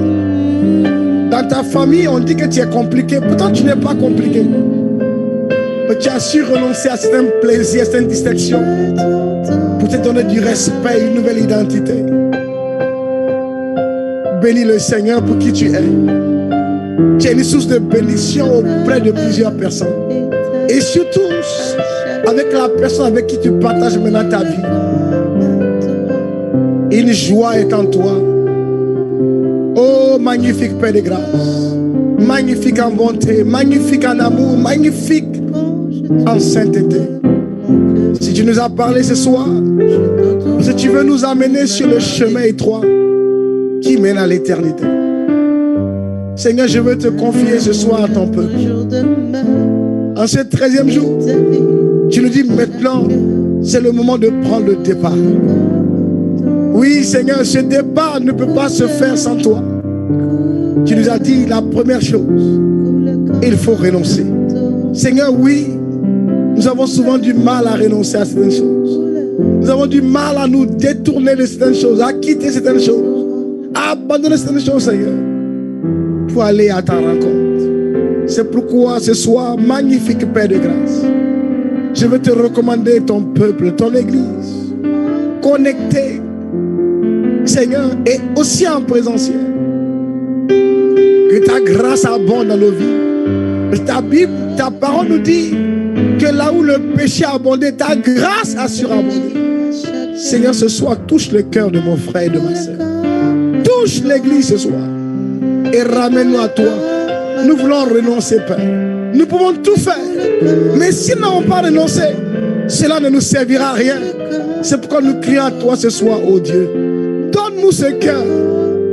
Dans ta famille, on dit que tu es compliqué. Pourtant, tu n'es pas compliqué. Mais tu as su renoncer à certains plaisirs, à certaines distractions pour te donner du respect, une nouvelle identité. Bénis le Seigneur pour qui tu es. Tu es une source de bénédiction auprès de plusieurs personnes. Et surtout, avec la personne avec qui tu partages maintenant ta vie. Une joie est en toi. Oh, magnifique Père de grâce. Magnifique en bonté, magnifique en amour, magnifique en sainteté. Si tu nous as parlé ce soir, si tu veux nous amener sur le chemin étroit qui mène à l'éternité. Seigneur, je veux te confier ce soir à ton peuple. En ce 13e jour, tu nous dis maintenant, c'est le moment de prendre le départ. Oui, Seigneur, ce départ ne peut pas se faire sans toi. Tu nous as dit la première chose, il faut renoncer. Seigneur, oui, nous avons souvent du mal à renoncer à certaines choses. Nous avons du mal à nous détourner de certaines choses, à quitter certaines choses, à abandonner certaines choses, Seigneur, pour aller à ta rencontre. C'est pourquoi ce soir, magnifique Père de grâce, je veux te recommander ton peuple, ton église, connecté, Seigneur, et aussi en présentiel. Que ta grâce abonde dans nos vies. Ta Bible, ta parole nous dit que là où le péché a abondé, ta grâce a surabondé. Seigneur, ce soir, touche le cœur de mon frère et de ma sœur. Touche l'église ce soir et ramène-nous à toi. Nous voulons renoncer, Père. Nous pouvons tout faire, mais si nous n'avons pas renoncé, cela ne nous servira à rien. C'est pourquoi nous crions à toi ce soir, ô Dieu. Donne-nous ce cœur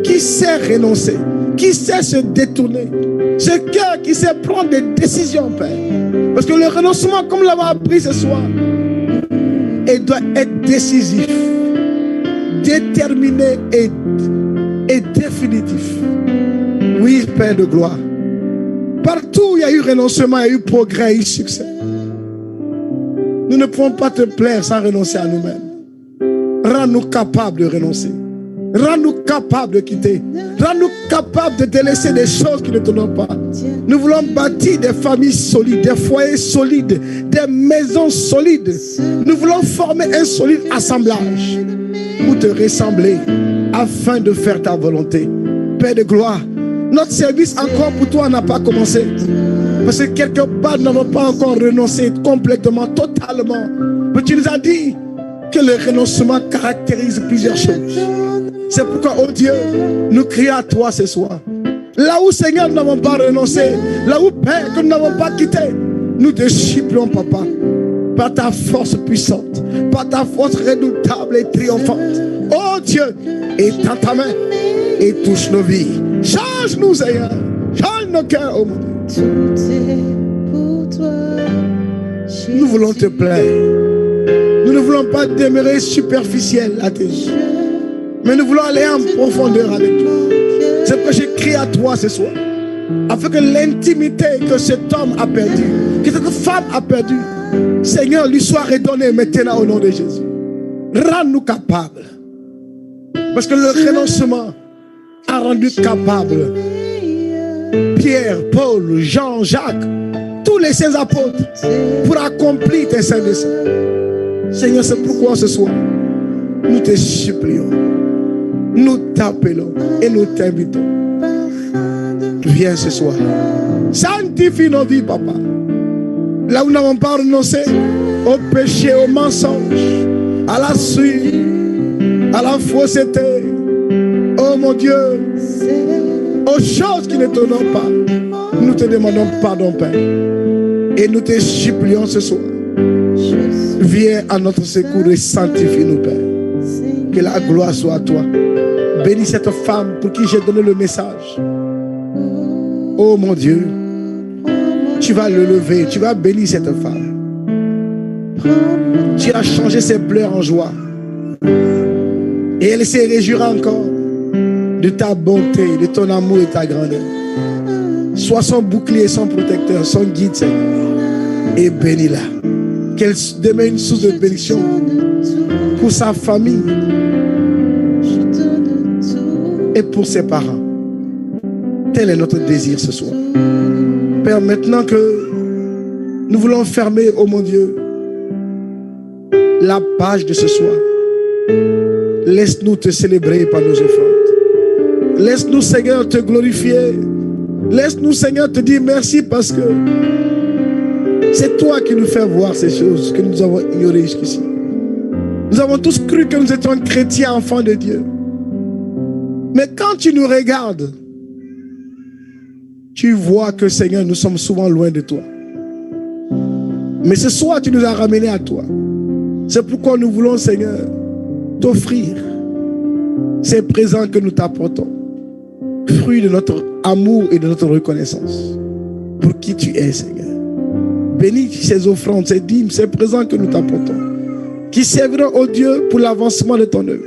qui sait renoncer, qui sait se détourner, ce cœur qui sait prendre des décisions, Père. Parce que le renoncement, comme l'avons appris ce soir, il doit être décisif, déterminé et définitif. Oui, Père de gloire. Partout où il y a eu renoncement, il y a eu progrès, il y a eu succès. Nous ne pouvons pas te plaire sans renoncer à nous-mêmes. Rends-nous capables de renoncer. Rends-nous capables de quitter. Rends-nous capables de délaisser des choses qui ne te donnent pas. Nous voulons bâtir des familles solides, des foyers solides, des maisons solides. Nous voulons former un solide assemblage pour te ressembler afin de faire ta volonté. Père de gloire, notre service encore pour toi n'a pas commencé. Parce que quelque part, nous n'avons pas encore renoncé complètement, totalement. Mais tu nous as dit que le renoncement caractérise plusieurs choses. C'est pourquoi, oh Dieu, nous crions à toi ce soir. Là où, Seigneur, nous n'avons pas renoncé, là où, Père, que nous n'avons pas quitté, nous te supplions, Papa, par ta force puissante, par ta force redoutable et triomphante. Oh Dieu, étends ta main et touche nos vies. Change-nous, Seigneur. Change nos cœurs, oh mon Dieu. Tout est pour toi, Nous voulons te plaire. Nous ne voulons pas demeurer superficiels à tes yeux, mais nous voulons aller en profondeur avec toi. C'est pourquoi je crie à toi ce soir, afin que l'intimité que cet homme a perdue, que cette femme a perdue, Seigneur, lui soit redonnée maintenant au nom de Jésus. Rends-nous capables. Parce que le renoncement a rendu capable Pierre, Paul, Jean, Jacques, tous les saints apôtres pour accomplir tes saints desseins. Seigneur, c'est pourquoi ce soir, nous te supplions, nous t'appelons et nous t'invitons. Viens ce soir, sanctifie nos vies, Papa. Là où nous n'avons pas renoncé au péché, au mensonge, à la suite, à la fausseté, oh mon Dieu, aux choses qui ne t'honorent pas, nous te demandons pardon, Père. Et nous te supplions ce soir, viens à notre secours et sanctifie-nous, Père. Que la gloire soit à toi. Bénis cette femme pour qui j'ai donné le message. Oh mon Dieu, tu vas le lever, tu vas bénir cette femme. Tu as changé ses pleurs en joie. Et elle se réjouira encore de ta bonté, de ton amour et ta grandeur. Sois son bouclier, son protecteur, son guide, Seigneur. Et bénis-la. Qu'elle demeure une source de bénédiction pour sa famille, et pour ses parents. Tel est notre désir ce soir. Père, maintenant que nous voulons fermer, oh mon Dieu, la page de ce soir, laisse-nous te célébrer par nos offrandes. Laisse-nous, Seigneur, te glorifier. Laisse-nous, Seigneur, te dire merci parce que c'est toi qui nous fais voir ces choses que nous avons ignorées jusqu'ici. Nous avons tous cru que nous étions chrétiens, enfants de Dieu. Mais quand tu nous regardes, tu vois que, Seigneur, nous sommes souvent loin de toi. Mais ce soir, tu nous as ramenés à toi. C'est pourquoi nous voulons, Seigneur, t'offrir ces présents que nous t'apportons, fruit de notre amour et de notre reconnaissance pour qui tu es, Seigneur. Bénis ces offrandes, ces dîmes, ces présents que nous t'apportons, qui serviront, oh Dieu, pour l'avancement de ton œuvre.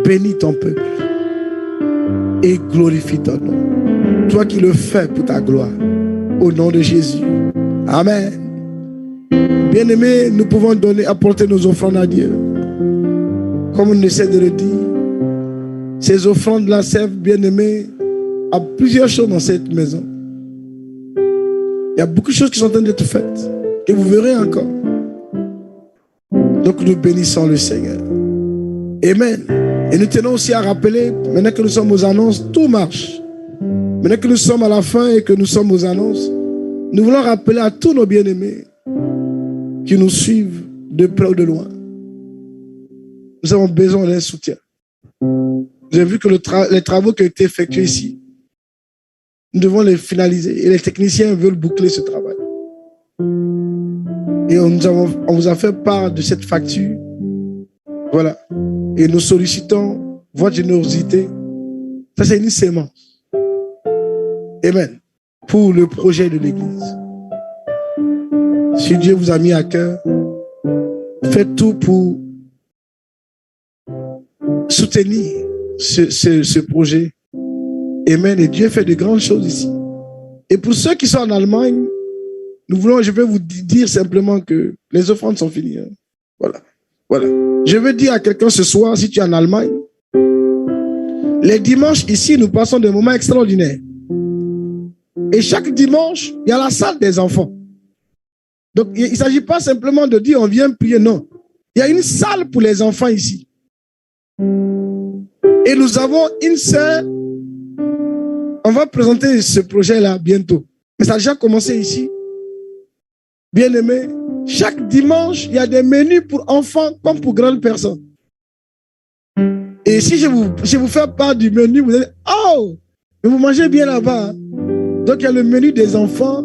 Bénis ton peuple et glorifie ton nom. Toi qui le fais pour ta gloire, au nom de Jésus. Amen. Bien-aimés, nous pouvons apporter nos offrandes à Dieu. Comme on essaie de le dire, ces offrandes-là servent, bien-aimés, à plusieurs choses dans cette maison. Il y a beaucoup de choses qui sont en train d'être faites, et vous verrez encore. Donc nous bénissons le Seigneur. Amen. Et nous tenons aussi à rappeler, maintenant que nous sommes aux annonces, tout marche. Maintenant que nous sommes à la fin et que nous sommes aux annonces, nous voulons rappeler à tous nos bien-aimés qui nous suivent de près ou de loin. Nous avons besoin d'un soutien. Vous avez vu que les travaux qui ont été effectués ici, nous devons les finaliser. Et les techniciens veulent boucler ce travail. Et on vous a fait part de cette facture. Voilà. Et nous sollicitons votre générosité. Ça, c'est une sémence. Amen. Pour le projet de l'Église. Si Dieu vous a mis à cœur, faites tout pour soutenir ce projet. Amen. Et Dieu fait de grandes choses ici. Et pour ceux qui sont en Allemagne, je vais vous dire simplement que les offrandes sont finies. Hein. Voilà. Voilà. Je veux dire à quelqu'un ce soir, si tu es en Allemagne, les dimanches ici, nous passons des moments extraordinaires. Et chaque dimanche, il y a la salle des enfants. Donc, il ne s'agit pas simplement de dire on vient prier, non. Il y a une salle pour les enfants ici. Et nous avons une sœur. On va présenter ce projet-là bientôt. Mais ça a déjà commencé ici. Bien-aimés, chaque dimanche, il y a des menus pour enfants comme pour grandes personnes. Et si je vous fais part du menu, vous allez dire, oh, mais vous mangez bien là-bas. Hein? Donc, il y a le menu des enfants.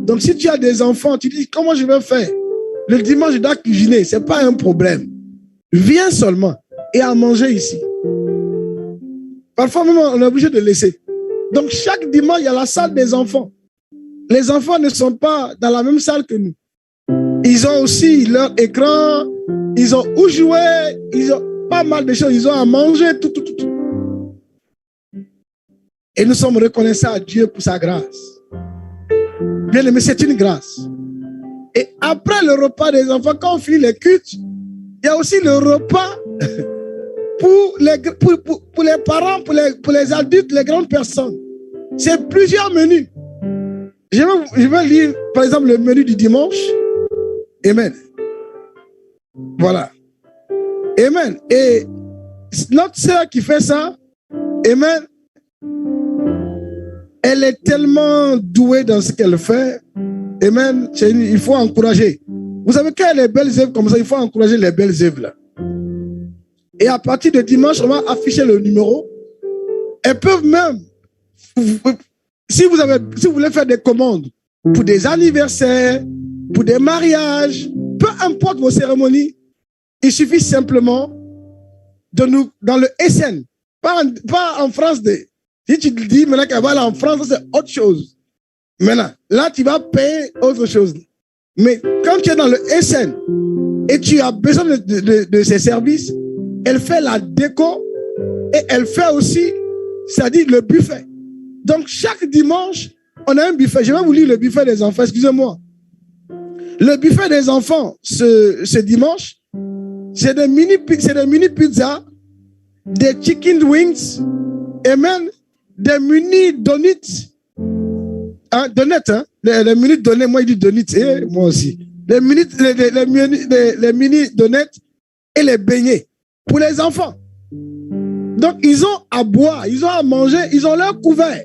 Donc, si tu as des enfants, tu dis, comment je vais faire? Le dimanche, je dois cuisiner. Ce n'est pas un problème. Viens seulement et à manger ici. Parfois, même, on est obligé de laisser. Donc, chaque dimanche, il y a la salle des enfants. Les enfants ne sont pas dans la même salle que nous. Ils ont aussi leur écran, ils ont où jouer, ils ont pas mal de choses, ils ont à manger, tout. Et nous sommes reconnaissants à Dieu pour sa grâce. Bien aimé, c'est une grâce. Et après le repas des enfants, quand on finit les cultes, il y a aussi le repas pour les parents, pour les adultes, les grandes personnes. C'est plusieurs menus. Je vais lire, par exemple, le menu du dimanche. Amen. Voilà. Amen. Et notre sœur qui fait ça, amen, elle est tellement douée dans ce qu'elle fait. Amen. Il faut encourager. Vous savez, quand il y a les belles œuvres comme ça, il faut encourager les belles œuvres là. Et à partir de dimanche, on va afficher le numéro. Elles peuvent même, si vous voulez faire des commandes pour des anniversaires, pour des mariages, peu importe vos cérémonies, il suffit simplement de nous, dans le SN, pas en France. Si tu te dis maintenant qu'elle va aller en France, c'est autre chose. Maintenant, là, tu vas payer autre chose. Mais quand tu es dans le SN et tu as besoin de ces services, elle fait la déco et elle fait aussi, c'est-à-dire le buffet. Donc, chaque dimanche, on a un buffet. Je vais vous lire le buffet des enfants, excusez-moi. Le buffet des enfants, ce dimanche, c'est des mini pizzas des chicken wings, amen, des mini donuts, donuts, hein, les mini donuts, moi je dis donuts, moi aussi, les mini donuts et les beignets pour les enfants. Donc ils ont à boire, ils ont à manger, ils ont leur couvert.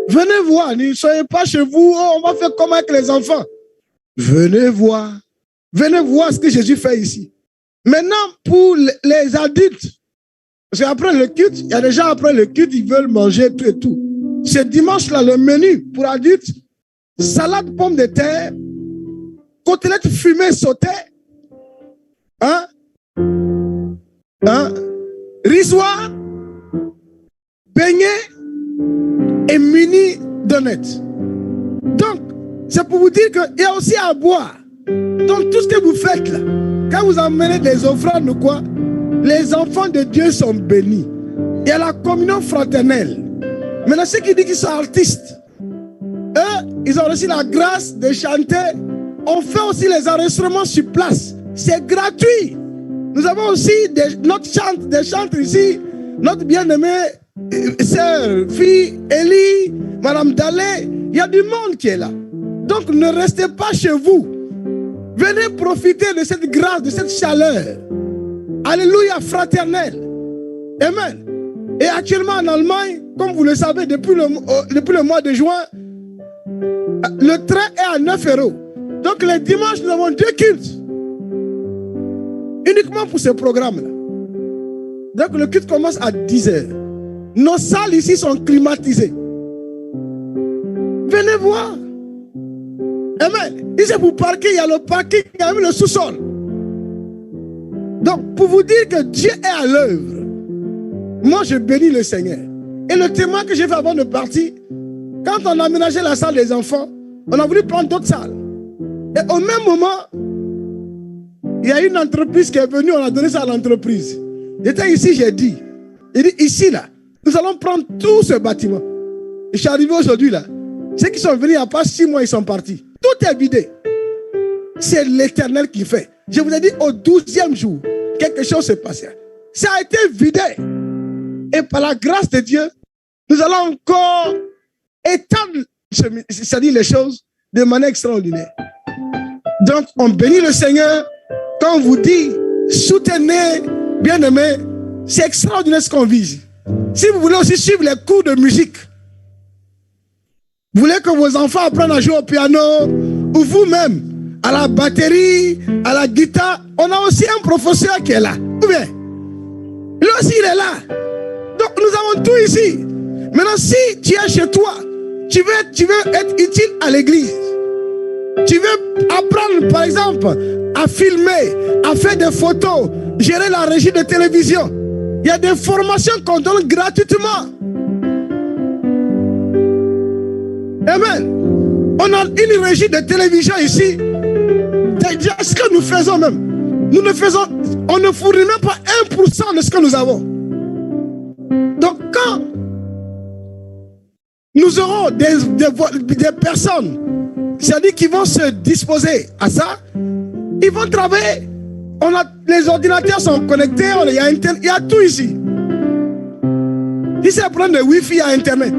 Venez voir, ne soyez pas chez vous, oh, on va faire comme avec les enfants. Venez voir ce que Jésus fait ici. Maintenant, pour les adultes, parce qu'après le culte, il y a des gens après le culte, ils veulent manger tout et tout. Ce dimanche-là, le menu pour adultes, salade pomme de terre, côtelettes fumées sautées, risoir, beignets et mini donuts. Donc, c'est pour vous dire qu'il y a aussi à boire. Donc, tout ce que vous faites là, quand vous emmenez des offrandes ou quoi, les enfants de Dieu sont bénis. Il y a la communion fraternelle. Maintenant, ceux qui disent qu'ils sont artistes, eux, ils ont reçu la grâce de chanter. On fait aussi les enregistrements sur place. C'est gratuit. Nous avons aussi des chantres ici. Notre bien-aimée sœur, fille, Elie, Madame Dalé. Il y a du monde qui est là. Donc, ne restez pas chez vous. Venez profiter de cette grâce, de cette chaleur. Alléluia, fraternelle. Amen. Et actuellement en Allemagne, comme vous le savez, depuis le mois de juin, le train est à 9 €. Donc les dimanches, nous avons 2 cultes. Uniquement pour ce programme-là. Donc le culte commence à 10 h. Nos salles ici sont climatisées. Venez voir. Amen. Ici pour parquer, il y a le parking, il y a même le sous-sol. Donc pour vous dire que Dieu est à l'œuvre, moi je bénis le Seigneur. Et le témoin que j'ai fait avant de partir, quand on a aménagé la salle des enfants, on a voulu prendre d'autres salles. Et au même moment, il y a une entreprise qui est venue, on a donné ça à l'entreprise. J'étais ici, j'ai dit, ici là, nous allons prendre tout ce bâtiment. Et je suis arrivé aujourd'hui là. Ceux qui sont venus il n'y a pas 6 mois, ils sont partis. Tout est vidé. C'est l'Éternel qui fait. Je vous ai dit, au 12e jour, quelque chose s'est passé. Ça a été vidé. Et par la grâce de Dieu, nous allons encore étendre, c'est-à-dire les choses de manière extraordinaire. Donc, on bénit le Seigneur. Quand on vous dit, soutenez, bien-aimés, c'est extraordinaire ce qu'on vise. Si vous voulez aussi suivre les cours de musique, vous voulez que vos enfants apprennent à jouer au piano, ou vous-même, à la batterie, à la guitare, on a aussi un professeur qui est là. Ou bien, lui aussi il est là. Donc nous avons tout ici. Maintenant, si tu es chez toi, tu veux être utile à l'église, tu veux apprendre par exemple à filmer, à faire des photos, gérer la régie de télévision, il y a des formations qu'on donne gratuitement. Amen. On a une régie de télévision ici. C'est ce que nous faisons même. On ne fournit même pas 1% de ce que nous avons. Donc quand nous aurons des personnes, c'est-à-dire qui vont se disposer à ça, ils vont travailler. Les ordinateurs sont connectés, il y a tout ici. Ici, c'est prendre le Wi-Fi à Internet.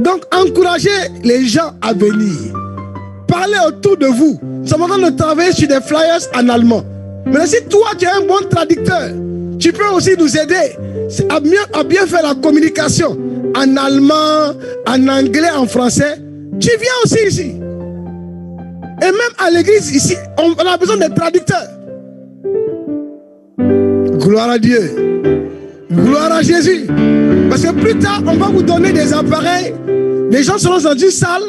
Donc, encouragez les gens à venir. Parlez autour de vous. Nous sommes en train de travailler sur des flyers en allemand. Mais si toi, tu es un bon traducteur, tu peux aussi nous aider à bien faire la communication en allemand, en anglais, en français. Tu viens aussi ici. Et même à l'église ici, on a besoin de traducteurs. Gloire à Dieu. Gloire à Jésus. Parce que plus tard, on va vous donner des appareils. Les gens seront dans une salle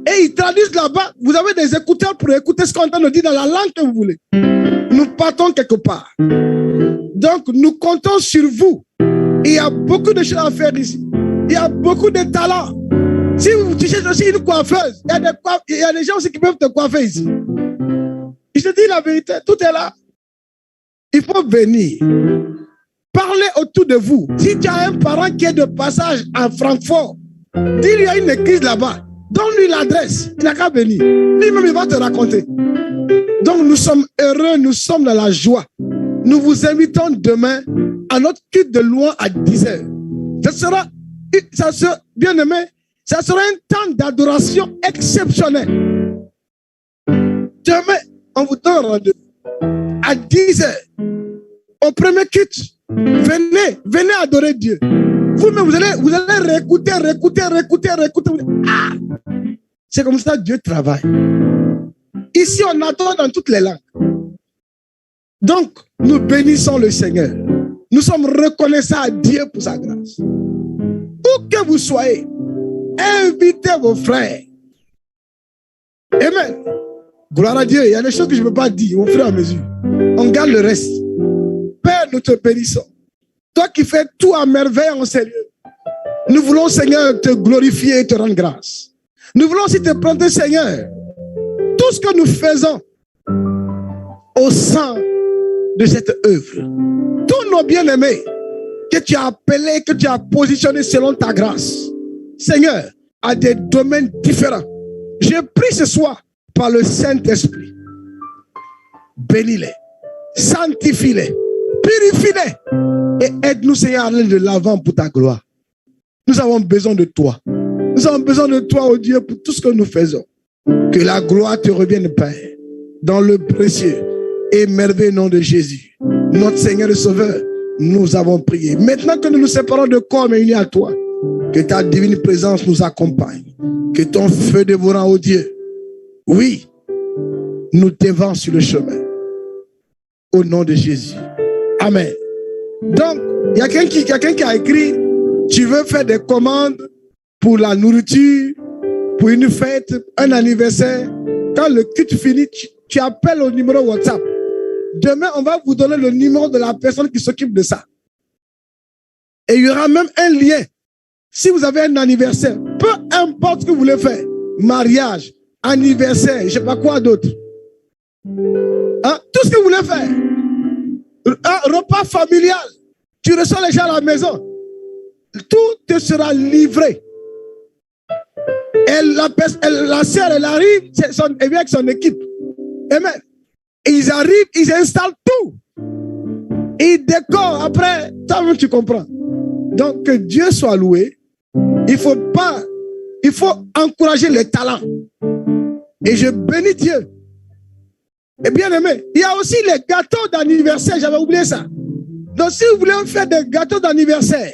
et ils traduisent là-bas. Vous avez des écouteurs pour écouter ce qu'on est en train de dire dans la langue que vous voulez. Nous partons quelque part. Donc, nous comptons sur vous. Il y a beaucoup de choses à faire ici. Il y a beaucoup de talents. Si vous cherchez aussi une coiffeuse, il y a des gens aussi qui peuvent te coiffer ici. Je te dis la vérité, tout est là. Il faut venir. Parlez autour de vous. Si tu as un parent qui est de passage à Francfort, dis-lui il y a une église là-bas. Donne-lui l'adresse. Il n'a qu'à venir. Lui-même, il va te raconter. Donc, nous sommes heureux, nous sommes dans la joie. nous vous invitons demain à notre culte de louange à 10h. Bien aimé, ça sera un temps d'adoration exceptionnel. Demain, on vous donne rendez-vous à 10h. Au premier culte, venez adorer Dieu. Vous-même, vous allez réécouter. Ah, c'est comme ça que Dieu travaille. Ici, on adore dans toutes les langues. Donc, nous bénissons le Seigneur. Nous sommes reconnaissants à Dieu pour sa grâce. Où que vous soyez, invitez vos frères. Amen. Gloire à Dieu. Il y a des choses que je ne peux pas dire au fur et à mesure. On garde le reste. Père, nous te bénissons. Toi qui fais tout à merveille en ces lieux. Nous voulons, Seigneur, te glorifier et te rendre grâce. Nous voulons aussi te prendre, Seigneur, tout ce que nous faisons au sein de cette œuvre. Tous nos bien-aimés que tu as appelés, que tu as positionnés selon ta grâce. Seigneur, à des domaines différents. Je prie ce soir par le Saint-Esprit. Bénis-les, sanctifie-les, purifie-les et aide-nous, Seigneur, à aller de l'avant pour ta gloire. Nous avons besoin de toi. Nous avons besoin de toi, oh Dieu, pour tout ce que nous faisons. Que la gloire te revienne, Père, dans le précieux et merveilleux nom de Jésus. Notre Seigneur et Sauveur, nous avons prié. Maintenant que nous nous séparons de corps mais unis à toi, que ta divine présence nous accompagne. Que ton feu dévorant, oh Dieu, oui, nous t'évance sur le chemin. Au nom de Jésus. Amen. Donc, il y a quelqu'un qui a écrit, tu veux faire des commandes pour la nourriture, pour une fête, un anniversaire. Quand le culte finit, tu appelles au numéro WhatsApp. Demain, on va vous donner le numéro de la personne qui s'occupe de ça. Et il y aura même un lien. Si vous avez un anniversaire, peu importe ce que vous voulez faire, mariage, anniversaire, je ne sais pas quoi d'autre. Hein? Tout ce que vous voulez faire. Un repas familial. Tu reçois les gens à la maison. Tout te sera livré. La sœur, elle arrive, elle vient avec son équipe. Amen. Et ils arrivent, ils installent tout. Ils décorent. Après, toi-même tu comprends. Donc, que Dieu soit loué. Il faut encourager les talents. Et je bénis Dieu. Et bien aimé, il y a aussi les gâteaux d'anniversaire. J'avais oublié ça. Donc, si vous voulez faire des gâteaux d'anniversaire,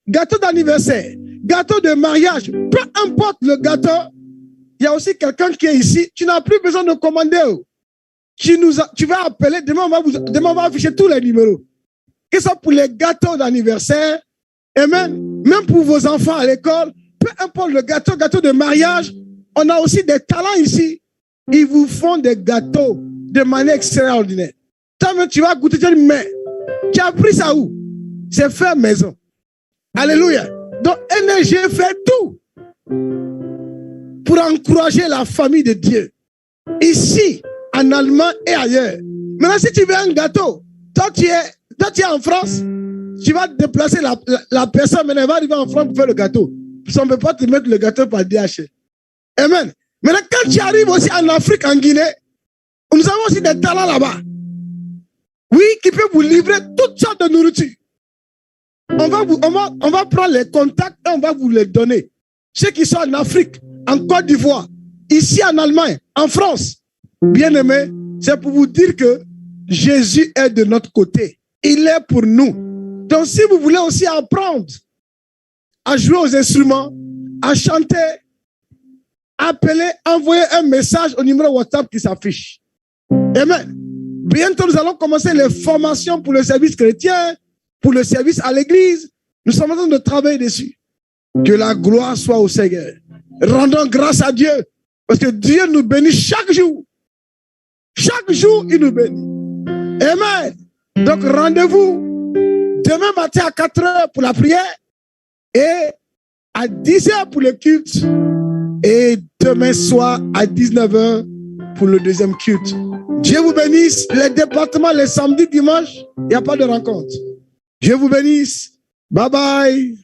gâteau de mariage, peu importe le gâteau, il y a aussi quelqu'un qui est ici. Tu n'as plus besoin de commander. Tu vas appeler, demain on va afficher tous les numéros. Que ce soit pour les gâteaux d'anniversaire, amen, même pour vos enfants à l'école, peu importe le gâteau de mariage, on a aussi des talents ici. Ils vous font des gâteaux de manière extraordinaire. Toi-même, tu vas goûter, mais tu as pris ça où? C'est fait maison. Alléluia. Donc, NG fait tout pour encourager la famille de Dieu. Ici, en Allemagne et ailleurs. Maintenant, si tu veux un gâteau, toi tu es en France, tu vas déplacer la personne, mais elle va arriver en France pour faire le gâteau. Parce qu'on ne peut pas te mettre le gâteau par DHL. Amen. Maintenant, quand tu arrives aussi en Afrique, en Guinée, nous avons aussi des talents là-bas. Oui, qui peuvent vous livrer toutes sortes de nourriture. On va prendre les contacts et on va vous les donner. Ceux qui sont en Afrique, en Côte d'Ivoire, ici en Allemagne, en France. Bien aimé, c'est pour vous dire que Jésus est de notre côté. Il est pour nous. Donc si vous voulez aussi apprendre à jouer aux instruments, à chanter, appelez, envoyez un message au numéro WhatsApp qui s'affiche. Amen. Bientôt, nous allons commencer les formations pour le service chrétien, pour le service à l'église. Nous sommes en train de travailler dessus. Que la gloire soit au Seigneur. Rendons grâce à Dieu. Parce que Dieu nous bénit chaque jour. Chaque jour, il nous bénit. Amen. Donc, rendez-vous demain matin à 4h pour la prière et à 10h pour le culte et demain soir à 19h pour le deuxième culte. Dieu vous bénisse. Les départements, les samedis, dimanches, il n'y a pas de rencontre. Dieu vous bénisse. Bye bye.